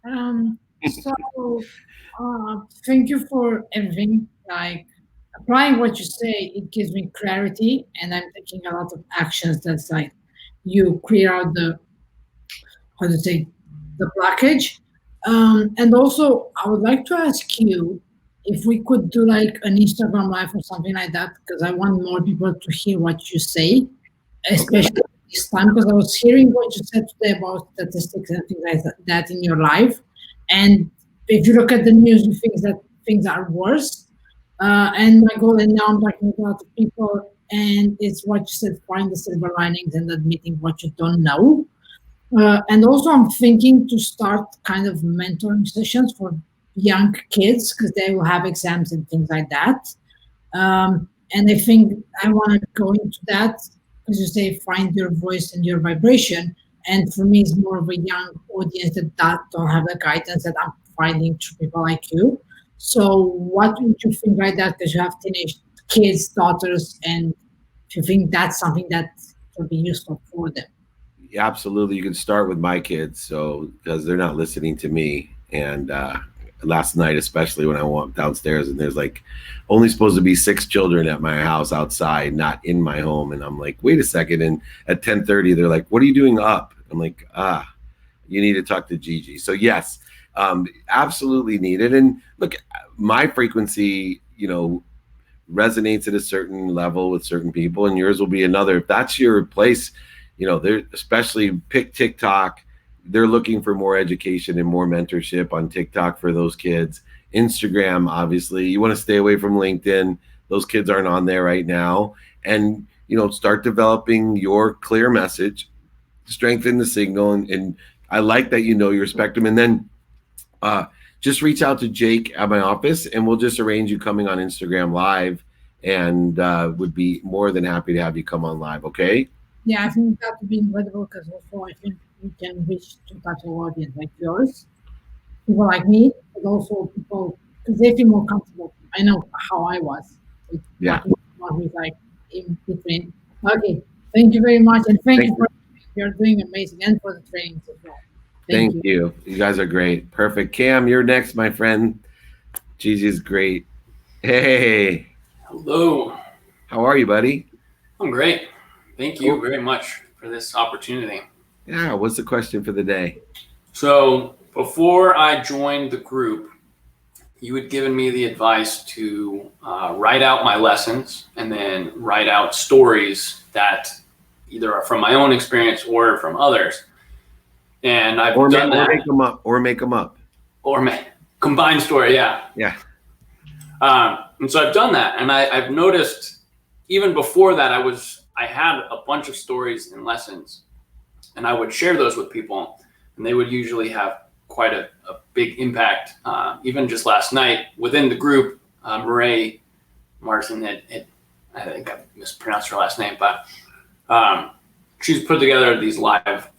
So thank you for everything. Like applying what you say, it gives me clarity, and I'm taking a lot of actions. That's like you clear out the blockage. And also, I would like to ask you if we could do like an Instagram live or something like that, because I want more people to hear what you say, especially this time, because I was hearing what you said today about statistics and things like that in your life. And if you look at the news, you think that things are worse. And my goal, and now I'm talking to a lot of people, and it's what you said, find the silver linings and admitting what you don't know. And also I'm thinking to start kind of mentoring sessions for young kids, because they will have exams and things like that. And I think I want to go into that, because you say find your voice and your vibration. And for me, it's more of a young audience that don't have the guidance that I'm finding through people like you. So what would you think like that? Because you have teenage kids, daughters, and if you think that's something that will be useful for them. Yeah, absolutely. You can start with my kids, because they're not listening to me. And last night, especially when I went downstairs, and there's like only supposed to be 6 children at my house outside, not in my home. And I'm like, wait a second. And at 10:30, they're like, what are you doing up? I'm like, you need to talk to Gigi. So yes, absolutely needed. And look, my frequency, resonates at a certain level with certain people, and yours will be another. If that's your place, they're especially pick TikTok. They're looking for more education and more mentorship on TikTok for those kids. Instagram, obviously, you want to stay away from LinkedIn. Those kids aren't on there right now. And, start developing your clear message, strengthen the signal. And I like that your spectrum. And then just reach out to Jake at my office, and we'll just arrange you coming on Instagram Live, and would be more than happy to have you come on live. Okay. Yeah, I think that would be incredible, because also I think we can reach two types of audience like yours, people like me, but also people, because they feel more comfortable. I know how I was. Yeah. Who's like in between. Okay, thank you very much, and thank you for you're doing amazing, and for the trainings as well. Thank you. You guys are great. Perfect. Cam, you're next, my friend. Gigi's great. Hey. Hello. How are you, buddy? I'm great. Thank you very much for this opportunity. Yeah, what's the question for the day? So before I joined the group, you had given me the advice to write out my lessons and then write out stories that either are from my own experience or from others. And I've done that. Or make them up. Combined story, yeah. Yeah. And so I've done that. And I've noticed even before that, I had a bunch of stories and lessons, and I would share those with people, and they would usually have quite a big impact. Even just last night within the group, Murray Martin I think I mispronounced her last name, but she's put together these live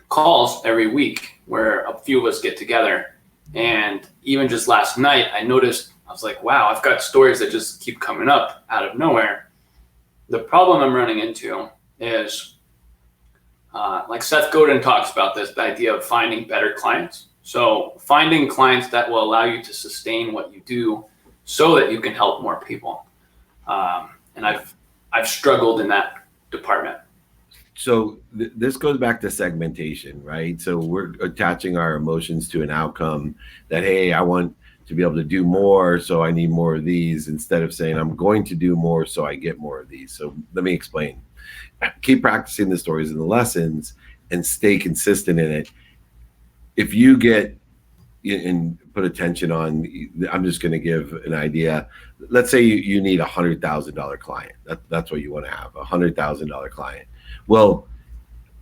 calls every week where a few of us get together. And even just last night, I noticed I was like, wow, I've got stories that just keep coming up out of nowhere. The problem I'm running into is, like Seth Godin talks about this, the idea of finding better clients. So finding clients that will allow you to sustain what you do so that you can help more people. And I've struggled in that department. So this goes back to segmentation, right? So we're attaching our emotions to an outcome that, hey, I want to be able to do more, so I need more of these, instead of saying I'm going to do more, so I get more of these. So let me explain. Keep practicing the stories and the lessons and stay consistent in it. If you get and put attention on, I'm just going to give an idea. Let's say you need $100,000 client. That's what you want to have, $100,000 client. Well,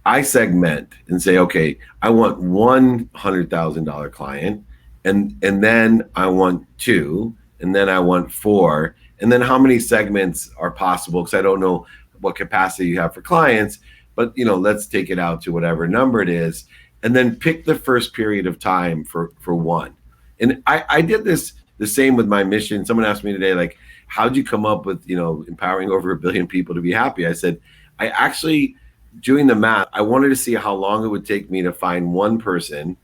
I segment and say, okay, I want $100,000 client, and then I want 2, and then I want 4, and then how many segments are possible? Because I don't know what capacity you have for clients, but let's take it out to whatever number it is, and then pick the first period of time for one. And I did this the same with my mission. Someone asked me today, like, how'd you come up with empowering over 1 billion people to be happy? I said, I actually, doing the math, I wanted to see how long it would take me to find one person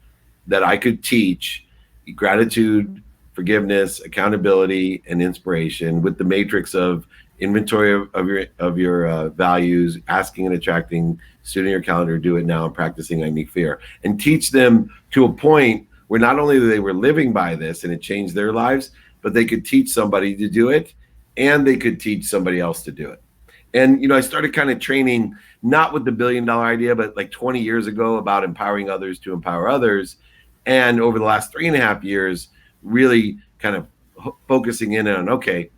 that I could teach gratitude, forgiveness, accountability, and inspiration with the matrix of inventory of your values, asking and attracting, student your calendar, do it now, and practicing I need fear, and teach them to a point where not only they were living by this and it changed their lives, but they could teach somebody to do it, and they could teach somebody else to do it. And I started kind of training, not with the $1 billion idea, but like 20 years ago, about empowering others to empower others. And over the last 3.5 years, really kind of focusing in on, okay,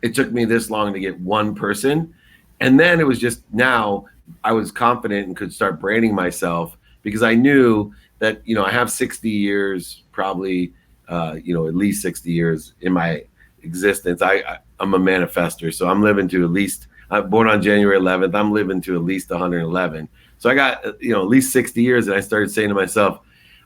it took me this long to get one person. And then it was just, now I was confident and could start branding myself, because I knew that, I have 60 years, probably, at least 60 years in my existence. I'm a manifester. So I'm living to at least, I'm born on January 11th. I'm living to at least 111. So I got, at least 60 years. And I started saying to myself,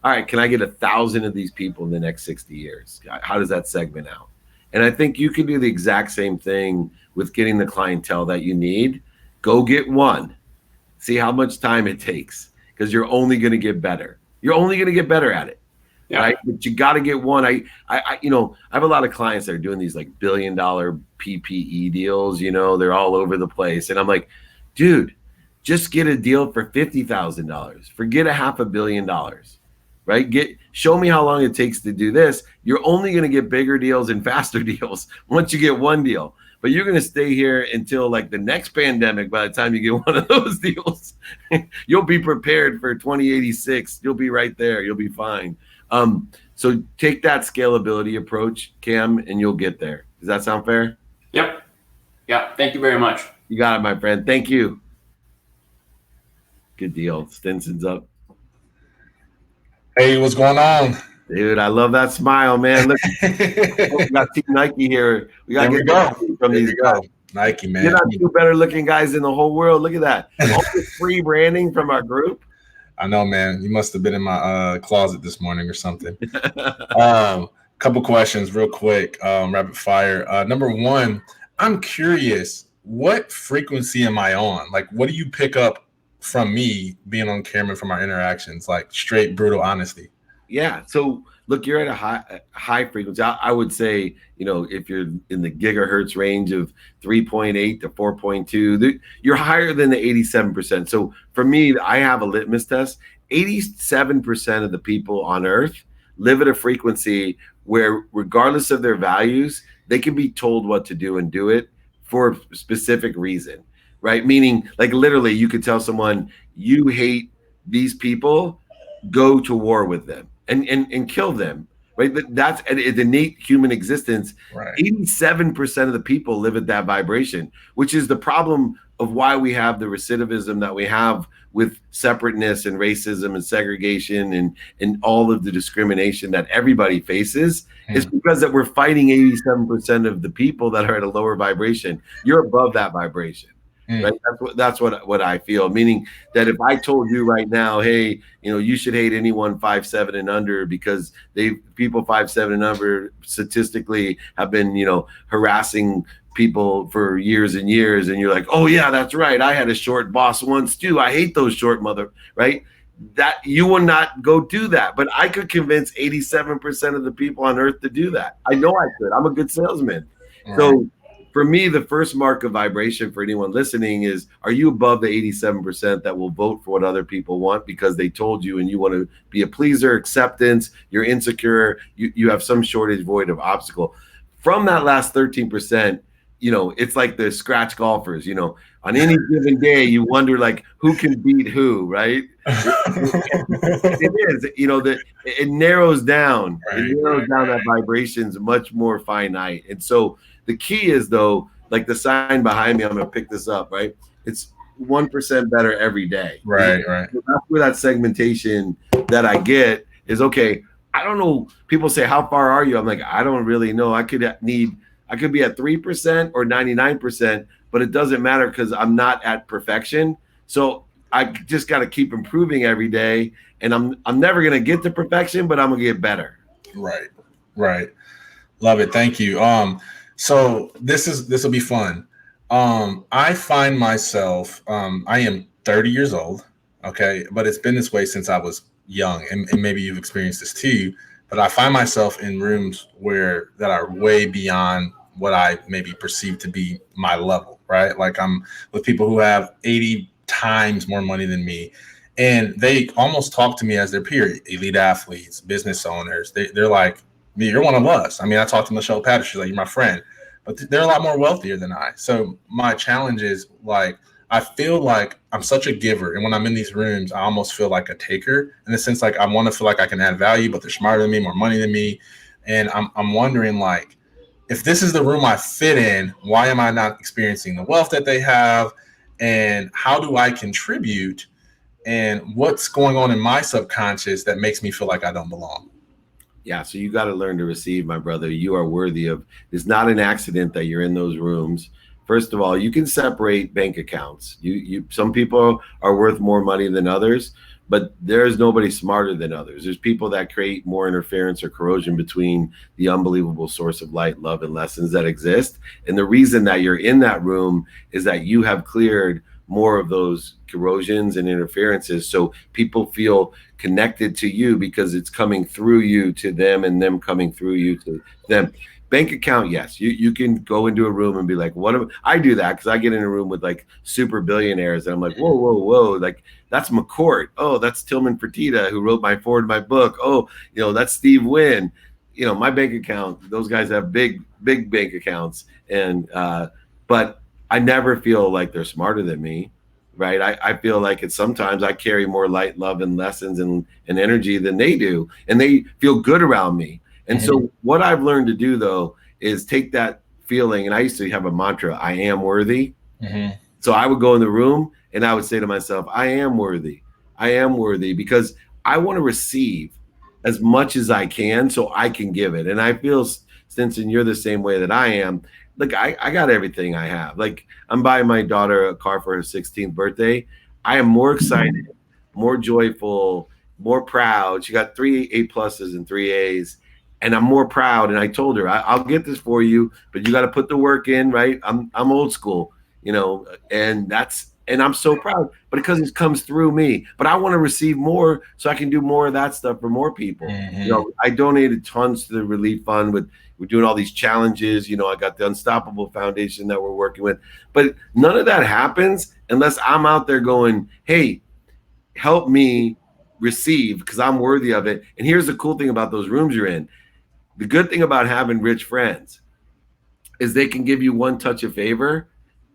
all right, can I get 1,000 of these people in the next 60 years? How does that segment out? And I think you can do the exact same thing with getting the clientele that you need. Go get one. See how much time it takes, because you're only going to get better. You're only going to get better at it. Yeah. Right? But you got to get one. I have a lot of clients that are doing these like $1 billion PPE deals. They're all over the place. And I'm like, dude, just get a deal for $50,000. Forget $500 million. Right? Show me how long it takes to do this. You're only going to get bigger deals and faster deals once you get one deal. But you're going to stay here until like the next pandemic. By the time you get one of those deals, you'll be prepared for 2086. You'll be right there. You'll be fine. So take that scalability approach, Cam, and you'll get there. Does that sound fair? Yep. Yeah. Thank you very much. You got it, my friend. Thank you. Good deal. Stinson's up. Hey, what's going on? Dude, I love that smile, man. Look, we got Team Nike here. We got to get from these guys. Nike, man. You're not 2 better looking guys in the whole world. Look at that. All this free branding from our group. I know, man. You must have been in my closet this morning or something. Couple questions real quick, rapid fire. Number one, I'm curious, what frequency am I on? Like, what do you pick up from me being on camera from our interactions? Like, straight brutal honesty. Yeah. So look, you're at a high frequency. I would say, if you're in the gigahertz range of 3.8 to 4.2, you're higher than the 87%. So for me, I have a litmus test. 87% of the people on Earth live at a frequency where, regardless of their values, they can be told what to do and do it for a specific reason, right? Meaning, like, literally, you could tell someone, you hate these people, go to war with them and kill them, right? That's an innate human existence. Right. 87% of the people live at that vibration, which is the problem of why we have the recidivism that we have with separateness and racism and segregation and all of the discrimination that everybody faces. Is because that we're fighting 87% of the people that are at a lower vibration. You're above that vibration, Right. That's what I feel. Meaning that if I told you right now, hey, you should hate anyone 5'7" and under because people 5'7" and under statistically have been, harassing people for years and years, and you're like, oh yeah, that's right. I had a short boss once too. I hate those short right? That you will not go do that. But I could convince 87% of the people on earth to do that. I know I could. I'm a good salesman. Right. So for me, the first mark of vibration for anyone listening is, are you above the 87% that will vote for what other people want because they told you and you want to be a pleaser, acceptance, you're insecure, you have some shortage, void of obstacle. From that last 13%, it's like the scratch golfers, on any given day, you wonder like who can beat who, right? It is, it narrows down. Right, It narrows down that vibration's much more finite. And so the key is, though, like the sign behind me, I'm going to pick this up, right? It's 1% better every day. Right. So that's where that segmentation that I get is, okay, I don't know. People say, how far are you? I'm like, I don't really know. I could be at 3% or 99%, but it doesn't matter because I'm not at perfection. So I just got to keep improving every day, and I'm never going to get to perfection, but I'm going to get better. Right. Love it. Thank you. So this will be fun. I find myself, I am 30 years old. Okay. But it's been this way since I was young, and maybe you've experienced this too, but I find myself in rooms that are way beyond what I maybe perceive to be my level, right? Like I'm with people who have 80 times more money than me, and they almost talk to me as their peer, elite athletes, business owners. They're like, you're one of us. I mean, I talked to Michelle Patterson, she's like, you're my friend, but they're a lot more wealthier than I. So my challenge is like, I feel like I'm such a giver. And when I'm in these rooms, I almost feel like a taker in the sense, like I want to feel like I can add value, but they're smarter than me, more money than me. And I'm wondering, like, if this is the room I fit in, why am I not experiencing the wealth that they have? And how do I contribute? And what's going on in my subconscious that makes me feel like I don't belong? Yeah, so you got to learn to receive, my brother. You are worthy of. It's not an accident that you're in those rooms. First of all, you can separate bank accounts. Some people are worth more money than others, but there's nobody smarter than others. There's people that create more interference or corrosion between the unbelievable source of light, love, and lessons that exist. And the reason that you're in that room is that you have cleared more of those corrosions and interferences, so people feel connected to you because it's coming through you to them and them coming through you to them. Bank account, yes, you can go into a room and be like, I do that because I get in a room with like super billionaires and I'm like, whoa, like that's McCourt. Oh, that's Tillman Fertitta who wrote my book. Oh, that's Steve Wynn. My bank account, those guys have big bank accounts, and but I never feel like they're smarter than me, right? I feel like sometimes I carry more light, love, and lessons and energy than they do, and they feel good around me. And so what I've learned to do, though, is take that feeling, and I used to have a mantra, I am worthy. So I would go in the room and I would say to myself, I am worthy, because I want to receive as much as I can so I can give it. And I feel, Stinson, you're the same way that I am. Look, I got everything I have. Like, I'm buying my daughter a car for her 16th birthday. I am more excited, more joyful, more proud. She got 3 A+ and 3 A's, and I'm more proud. And I told her, I'll get this for you, but you got to put the work in, right? I'm old school, and I'm so proud, but because it comes through me. But I want to receive more so I can do more of that stuff for more people. I donated tons to the relief fund. We're doing all these challenges. I got the Unstoppable Foundation that we're working with, but none of that happens unless I'm out there going, hey, help me receive because I'm worthy of it. And here's the cool thing about those rooms you're in. The good thing about having rich friends is they can give you one touch of favor,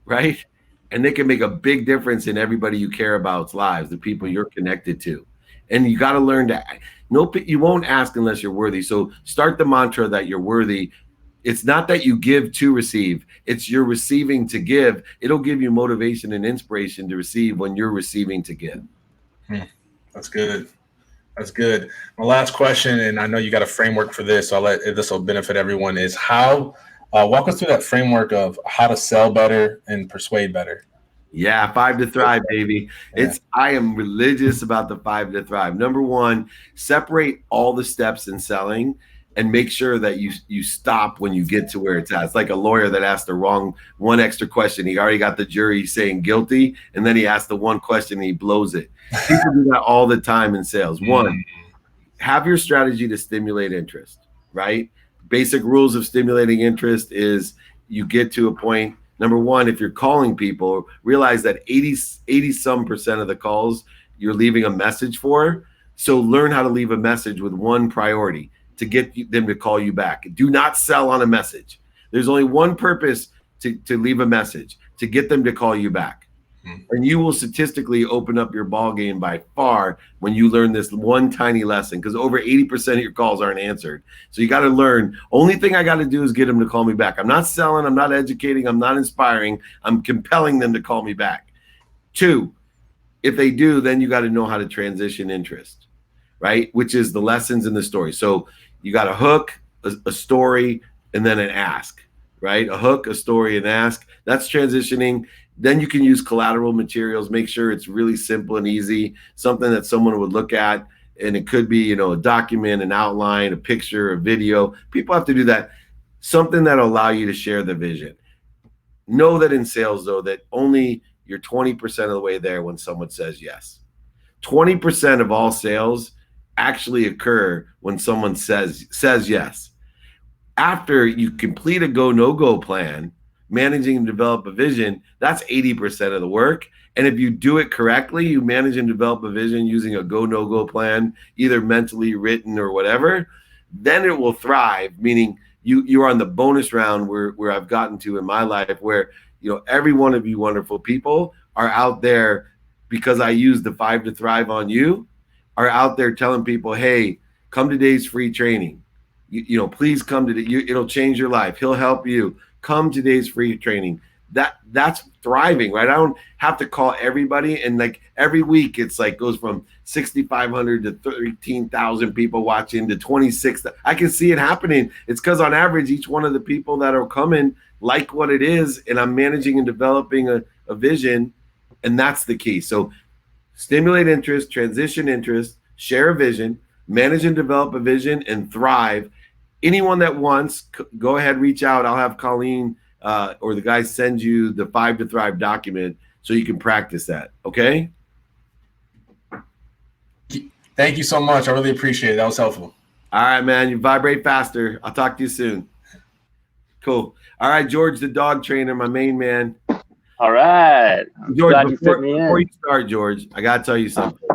right? And they can make a big difference in everybody you care about's lives, the people you're connected to. And you got to learn to, you won't ask unless you're worthy. So start the mantra that you're worthy. It's not that you give to receive, it's you're receiving to give. It'll give you motivation and inspiration to receive when you're receiving to give. That's good. That's good. My last question, and I know you got a framework for this, so this will benefit everyone, is how walk us through that framework of how to sell better and persuade better. Yeah, 5 to Thrive, baby. I am religious about the 5 to Thrive. Number one, separate all the steps in selling and make sure that you stop when you get to where it's at. It's like a lawyer that asked the wrong one extra question. He already got the jury saying guilty, and then he asked the one question and he blows it. People do that all the time in sales. One, have your strategy to stimulate interest, right? Basic rules of stimulating interest is you get to a point. Number one, if you're calling people, realize that 80 some percent of the calls you're leaving a message for. So learn how to leave a message with one priority to get them to call you back. Do not sell on a message. There's only one purpose to leave a message, to get them to call you back. And you will statistically open up your ball game by far when you learn this one tiny lesson, because over 80% of your calls aren't answered. So you got to learn. Only thing I got to do is get them to call me back. I'm not selling. I'm not educating. I'm not inspiring. I'm compelling them to call me back. Two, if they do, then you got to know how to transition interest, right? Which is the lessons in the story. So you got a hook, a story, and then an ask, right? A hook, a story, an ask. That's transitioning. Then you can use collateral materials, make sure it's really simple and easy, something that someone would look at. And it could be, a document, an outline, a picture, a video. People have to do that. Something that'll allow you to share the vision. Know that in sales, though, that only you're 20% of the way there when someone says yes. 20% of all sales actually occur when someone says yes. After you complete a go, no-go plan, managing and develop a vision, that's 80% of the work. And if you do it correctly, you manage and develop a vision using a go, no-go plan, either mentally written or whatever, then it will thrive, meaning you're on the bonus round where I've gotten to in my life, where every one of you wonderful people are out there, because I use the 5 to Thrive on you, are out there telling people, hey, come to today's free training. Please come to it'll change your life. He'll help you. Come to today's free training. That's thriving, right? I don't have to call everybody, and like every week it's like goes from 6,500 to 13,000 people watching to 26. I can see it happening. It's because on average, each one of the people that are coming like what it is, and I'm managing and developing a vision, and that's the key. So stimulate interest, transition interest, share a vision, manage and develop a vision, and thrive. Anyone that wants, go ahead, reach out. I'll have Colleen or the guys send you the 5 to Thrive document so you can practice that. Okay? Thank you so much. I really appreciate it. That was helpful. All right, man. You vibrate faster. I'll talk to you soon. Cool. All right, George, the dog trainer, my main man. All right. George, before you start, George, I got to tell you something.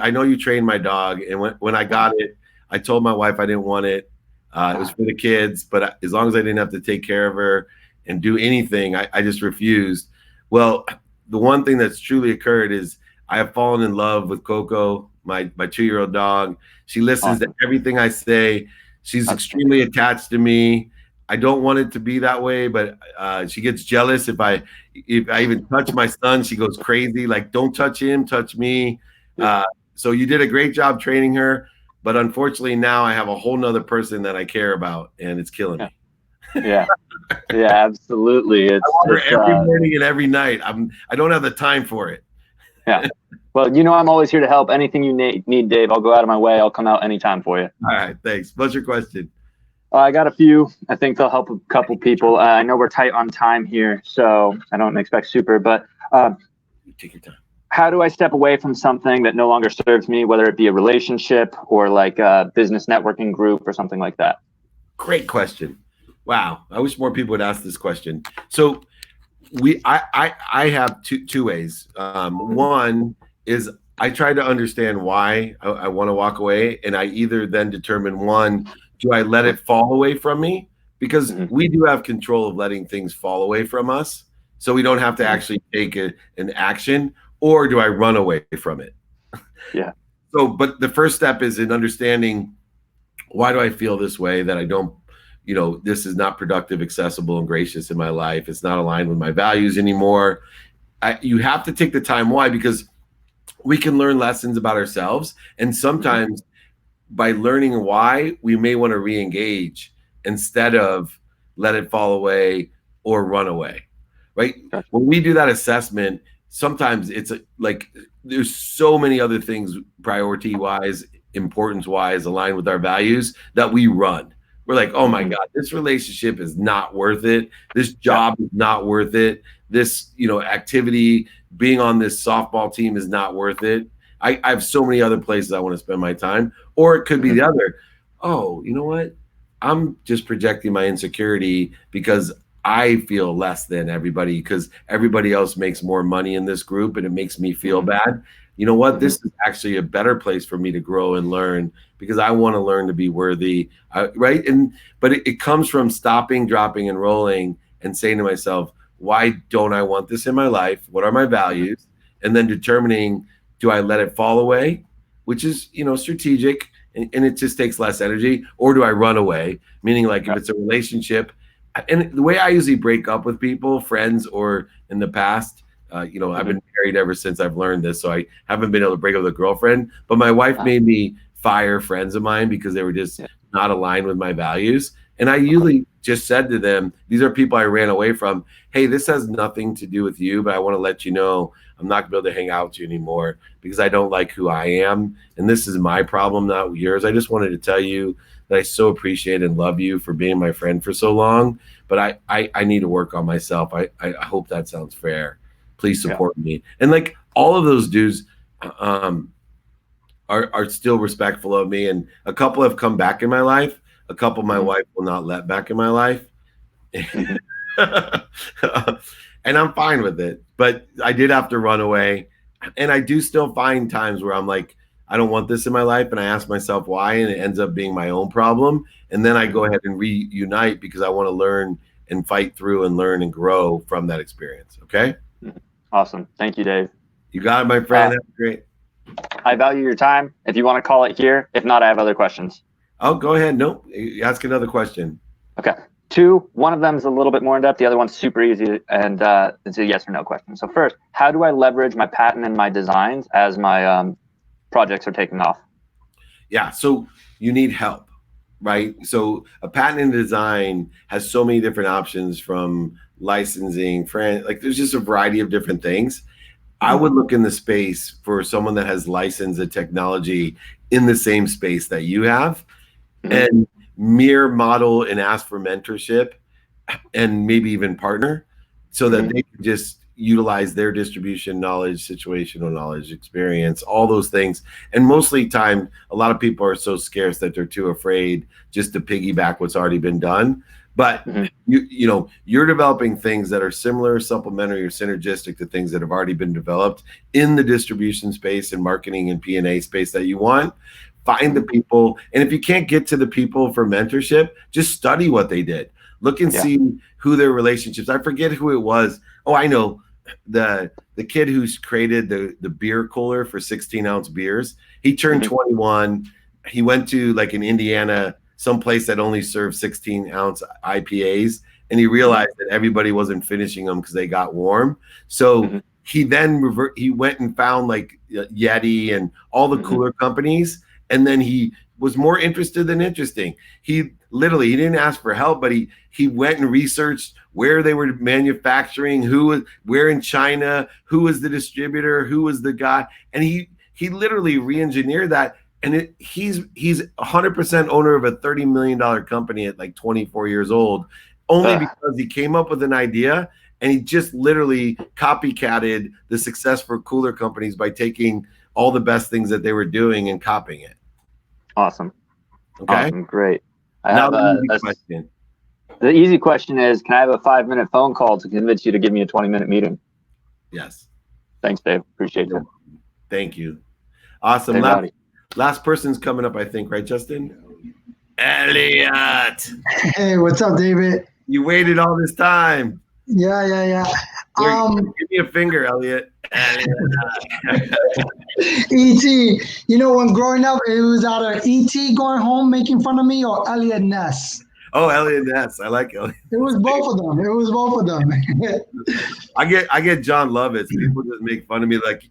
I know you trained my dog, and when I got it, I told my wife I didn't want it. It was for the kids, but as long as I didn't have to take care of her and do anything, I just refused. Well, the one thing that's truly occurred is I have fallen in love with Coco, my 2-year-old dog. She listens to everything I say. She's extremely attached to me. I don't want it to be that way, but she gets jealous if I even touch my son. She goes crazy, like, don't touch him, touch me. So you did a great job training her. But unfortunately, now I have a whole nother person that I care about, and it's killing me. Yeah, absolutely. I want her every morning and every night. I don't have the time for it. Yeah. Well, I'm always here to help. Anything you need, Dave, I'll go out of my way. I'll come out anytime for you. All right, thanks. What's your question? I got a few. I think they'll help a couple people. I know we're tight on time here, so I don't expect super, but take your time. How do I step away from something that no longer serves me, whether it be a relationship or like a business networking group or something like that? Great question. Wow. I wish more people would ask this question. So I have two ways. One is I try to understand why I want to walk away. And I either then determine, one, do I let it fall away from me? Because we do have control of letting things fall away from us. So we don't have to actually take an action. Or do I run away from it? Yeah. So, but the first step is in understanding, why do I feel this way, that I don't, this is not productive, accessible, and gracious in my life. It's not aligned with my values anymore. You have to take the time. Why? Because we can learn lessons about ourselves. And sometimes by learning why, we may want to re-engage instead of let it fall away or run away. right? When we do that assessment, sometimes it's like there's so many other things priority wise, importance wise, aligned with our values that we run. We're like, oh my God, this relationship is not worth it. This job is not worth it. This, activity, being on this softball team is not worth it. I have so many other places I want to spend my time. Or it could be the other. Oh, you know what? I'm just projecting my insecurity because I feel less than everybody because everybody else makes more money in this group and it makes me feel bad. You know what? This is actually a better place for me to grow and learn because I want to learn to be worthy, right? But it comes from stopping, dropping, and rolling and saying to myself, why don't I want this in my life? What are my values? And then determining, do I let it fall away, which is, strategic, and it just takes less energy, or do I run away? Meaning, like, if it's a relationship, and the way I usually break up with people, friends, or in the past, I've been married ever since I've learned this, so I haven't been able to break up with a girlfriend. But my wife made me fire friends of mine because they were just not aligned with my values. And I usually just said to them, these are people I ran away from. Hey, this has nothing to do with you, but I want to let you know I'm not going to be able to hang out with you anymore because I don't like who I am. And this is my problem, not yours. I just wanted to tell you that I so appreciate and love you for being my friend for so long. But I need to work on myself. I hope that sounds fair. Please support me. And like all of those dudes are still respectful of me. And a couple have come back in my life. A couple my wife will not let back in my life. And I'm fine with it. But I did have to run away. And I do still find times where I'm like, I don't want this in my life. And I ask myself why. And it ends up being my own problem. And then I go ahead and reunite because I want to learn and fight through and learn and grow from that experience. Okay? Awesome. Thank you, Dave. You got it, my friend. That's great. I value your time. If you want to call it here. If not, I have other questions. Oh, go ahead. Nope. Ask another question. Okay. One of them is a little bit more in depth. The other one's super easy, and it's a yes or no question. So first, how do I leverage my patent and my designs as my projects are taking off? Yeah. So you need help, right? So a patent and design has so many different options from licensing, like there's just a variety of different things. I would look in the space for someone that has licensed a technology in the same space that you have and mirror model and ask for mentorship and maybe even partner so that they can just utilize their distribution knowledge, situational knowledge, experience, all those things. And mostly time, a lot of people are so scarce that they're too afraid just to piggyback what's already been done. But you're developing things that are similar, supplementary, or synergistic to things that have already been developed in the distribution space and marketing and P&A space that you want. Find the people, and if you can't get to the people for mentorship, just study what they did. Look and see who their relationships. I forget who it was. Oh, I know the kid who's created the beer cooler for 16-ounce beers. He turned 21. He went to like in Indiana, some place that only served 16-ounce IPAs, and he realized that everybody wasn't finishing them because they got warm. So he then he went and found like Yeti and all the cooler companies, and then he was more interested than interesting. He didn't ask for help, but he went and researched where they were manufacturing, where in China, who was the distributor, who was the guy, and he literally re-engineered that. And he's 100% owner of a $30 million company at like 24 years old, only because he came up with an idea and he just literally copycatted the success for cooler companies by taking all the best things that they were doing and copying it. Awesome. Okay. Awesome. Great. I Now have the easy question. The easy question is, can I have a 5-minute phone call to convince you to give me a 20-minute meeting? Yes. Thanks, Dave. Appreciate it. Thank you. Awesome. Last person's coming up, I think, right, Justin? Elliot. Hey, what's up, David? You waited all this time. Yeah. Here, give me a finger, Elliot. E.T. You know, when growing up, it was either E.T. going home making fun of me or Elliot Ness. Oh, Elliot Ness. I like Elliot. It was both of them. I get John Lovitz. People just make fun of me. Like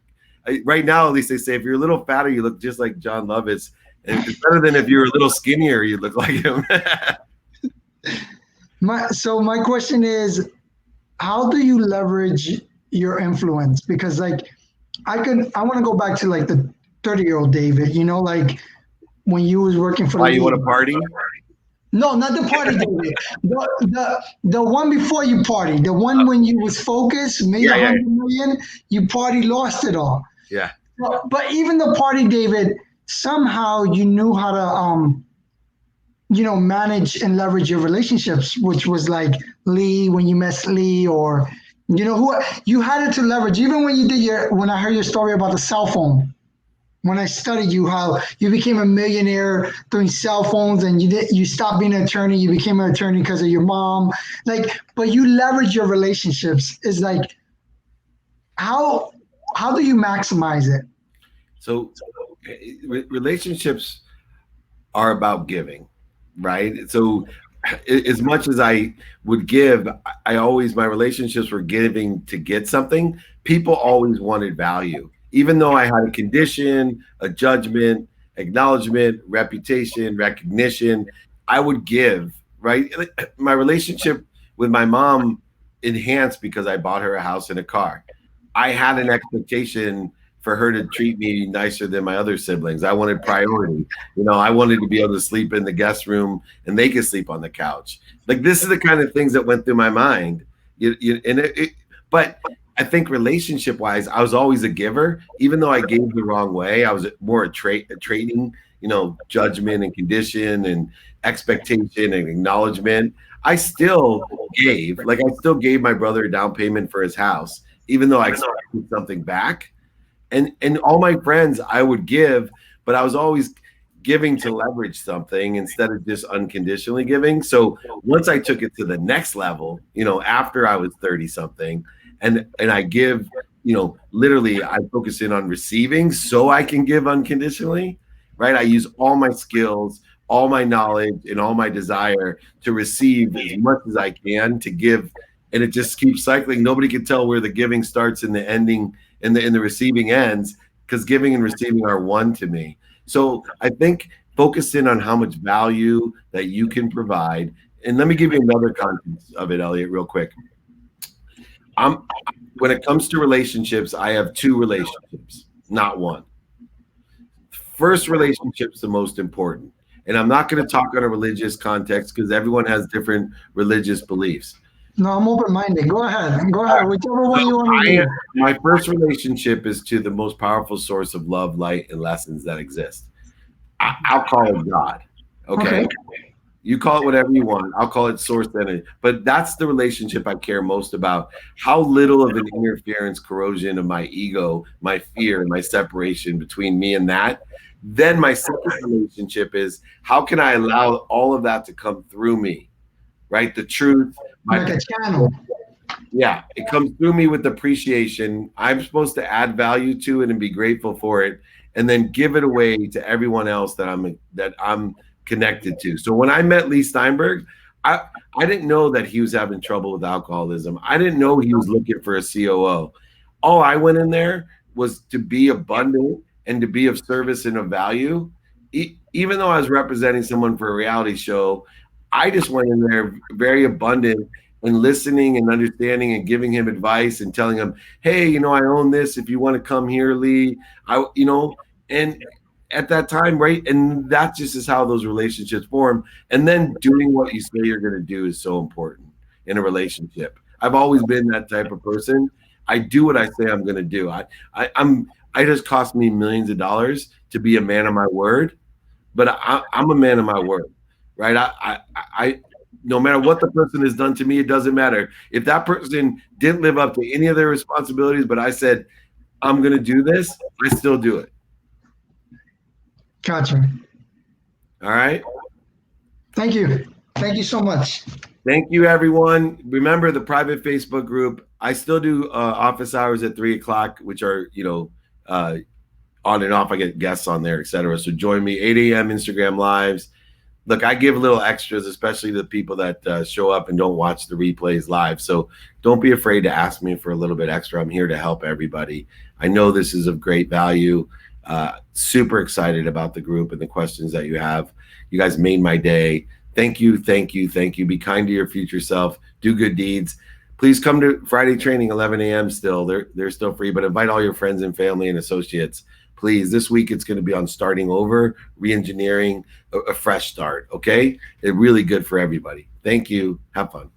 right now, at least they say if you're a little fatter, you look just like John Lovitz. And it's better than if you're a little skinnier, you look like him. My question is, how do you leverage your influence? Because like I want to go back to like the 30-year-old David, you know, like when you was working for Why you want league. to party? No, not the party David. The one before you party, the one when you was focused, made Yeah, yeah, 100 million, you party, lost it all. yeah. But even the party David, somehow you knew how to manage and leverage your relationships, which was like Lee when you met Lee, or who you had it to leverage. Even when you did when I heard your story about the cell phone, when I studied you, how you became a millionaire doing cell phones, and you stopped being an attorney, you became an attorney because of your mom. Like, but you leverage your relationships. Is like how do you maximize it? So relationships are about giving, right? So as much as I would give, my relationships were giving to get something. People always wanted value. Even though I had a condition, a judgment, acknowledgement, reputation, recognition, I would give, right? My relationship with my mom enhanced because I bought her a house and a car. I had an expectation for her to treat me nicer than my other siblings. I wanted priority. I wanted to be able to sleep in the guest room and they could sleep on the couch. Like, this is the kind of things that went through my mind. But I think relationship wise, I was always a giver, even though I gave the wrong way. I was more a trading, judgment and condition and expectation and acknowledgement. I still gave, I still gave my brother a down payment for his house, even though I expected something back. And all my friends I would give, but I was always giving to leverage something instead of just unconditionally giving. So once I took it to the next level, after I was 30 something, and I give, literally I focus in on receiving so I can give unconditionally, right? I use all my skills, all my knowledge, and all my desire to receive as much as I can to give. And it just keeps cycling. Nobody can tell where the giving starts and the ending and the receiving ends, because giving and receiving are one to me. So I think focus in on how much value that you can provide. And let me give you another context of it, Elliot, real quick. When it comes to relationships, I have 2 relationships, not one. First relationship's the most important. And I'm not going to talk on a religious context because everyone has different religious beliefs. No, I'm open-minded. Go ahead. Whichever one you want to do. My first relationship is to the most powerful source of love, light, and lessons that exist. I'll call it God. Okay. You call it whatever you want. I'll call it source energy. But that's the relationship I care most about. How little of an interference, corrosion of my ego, my fear, and my separation between me and that. Then my second relationship is, how can I allow all of that to come through me? Right? The truth. Like a channel. Yeah, it comes through me with appreciation. I'm supposed to add value to it and be grateful for it, and then give it away to everyone else that I'm connected to. So when I met Lee Steinberg, I didn't know that he was having trouble with alcoholism. I didn't know he was looking for a COO. All I went in there was to be abundant and to be of service and of value. Even though I was representing someone for a reality show, I just went in there very abundant and listening and understanding and giving him advice and telling him, hey, I own this. If you want to come here, Lee, and at that time, right? And that just is how those relationships form. And then doing what you say you're going to do is so important in a relationship. I've always been that type of person. I do what I say I'm going to do. I just cost me millions of dollars to be a man of my word, but I'm a man of my word. Right. I no matter what the person has done to me, it doesn't matter. If that person didn't live up to any of their responsibilities, but I said, I'm going to do this, I still do it. Gotcha. All right. Thank you. Thank you so much. Thank you, everyone. Remember the private Facebook group. I still do office hours at 3:00, which are, on and off. I get guests on there, etc. So join me 8 a.m. Instagram lives. Look, I give little extras, especially to the people that show up and don't watch the replays live. So don't be afraid to ask me for a little bit extra. I'm here to help everybody. I know this is of great value. Super excited about the group and the questions that you have. You guys made my day. Thank you, thank you, thank you. Be kind to your future self. Do good deeds. please come to Friday training, 11 a.m. still. They're still free, but invite all your friends and family and associates. Please, this week it's going to be on starting over, re-engineering, a fresh start, okay? It's really good for everybody. Thank you. Have fun.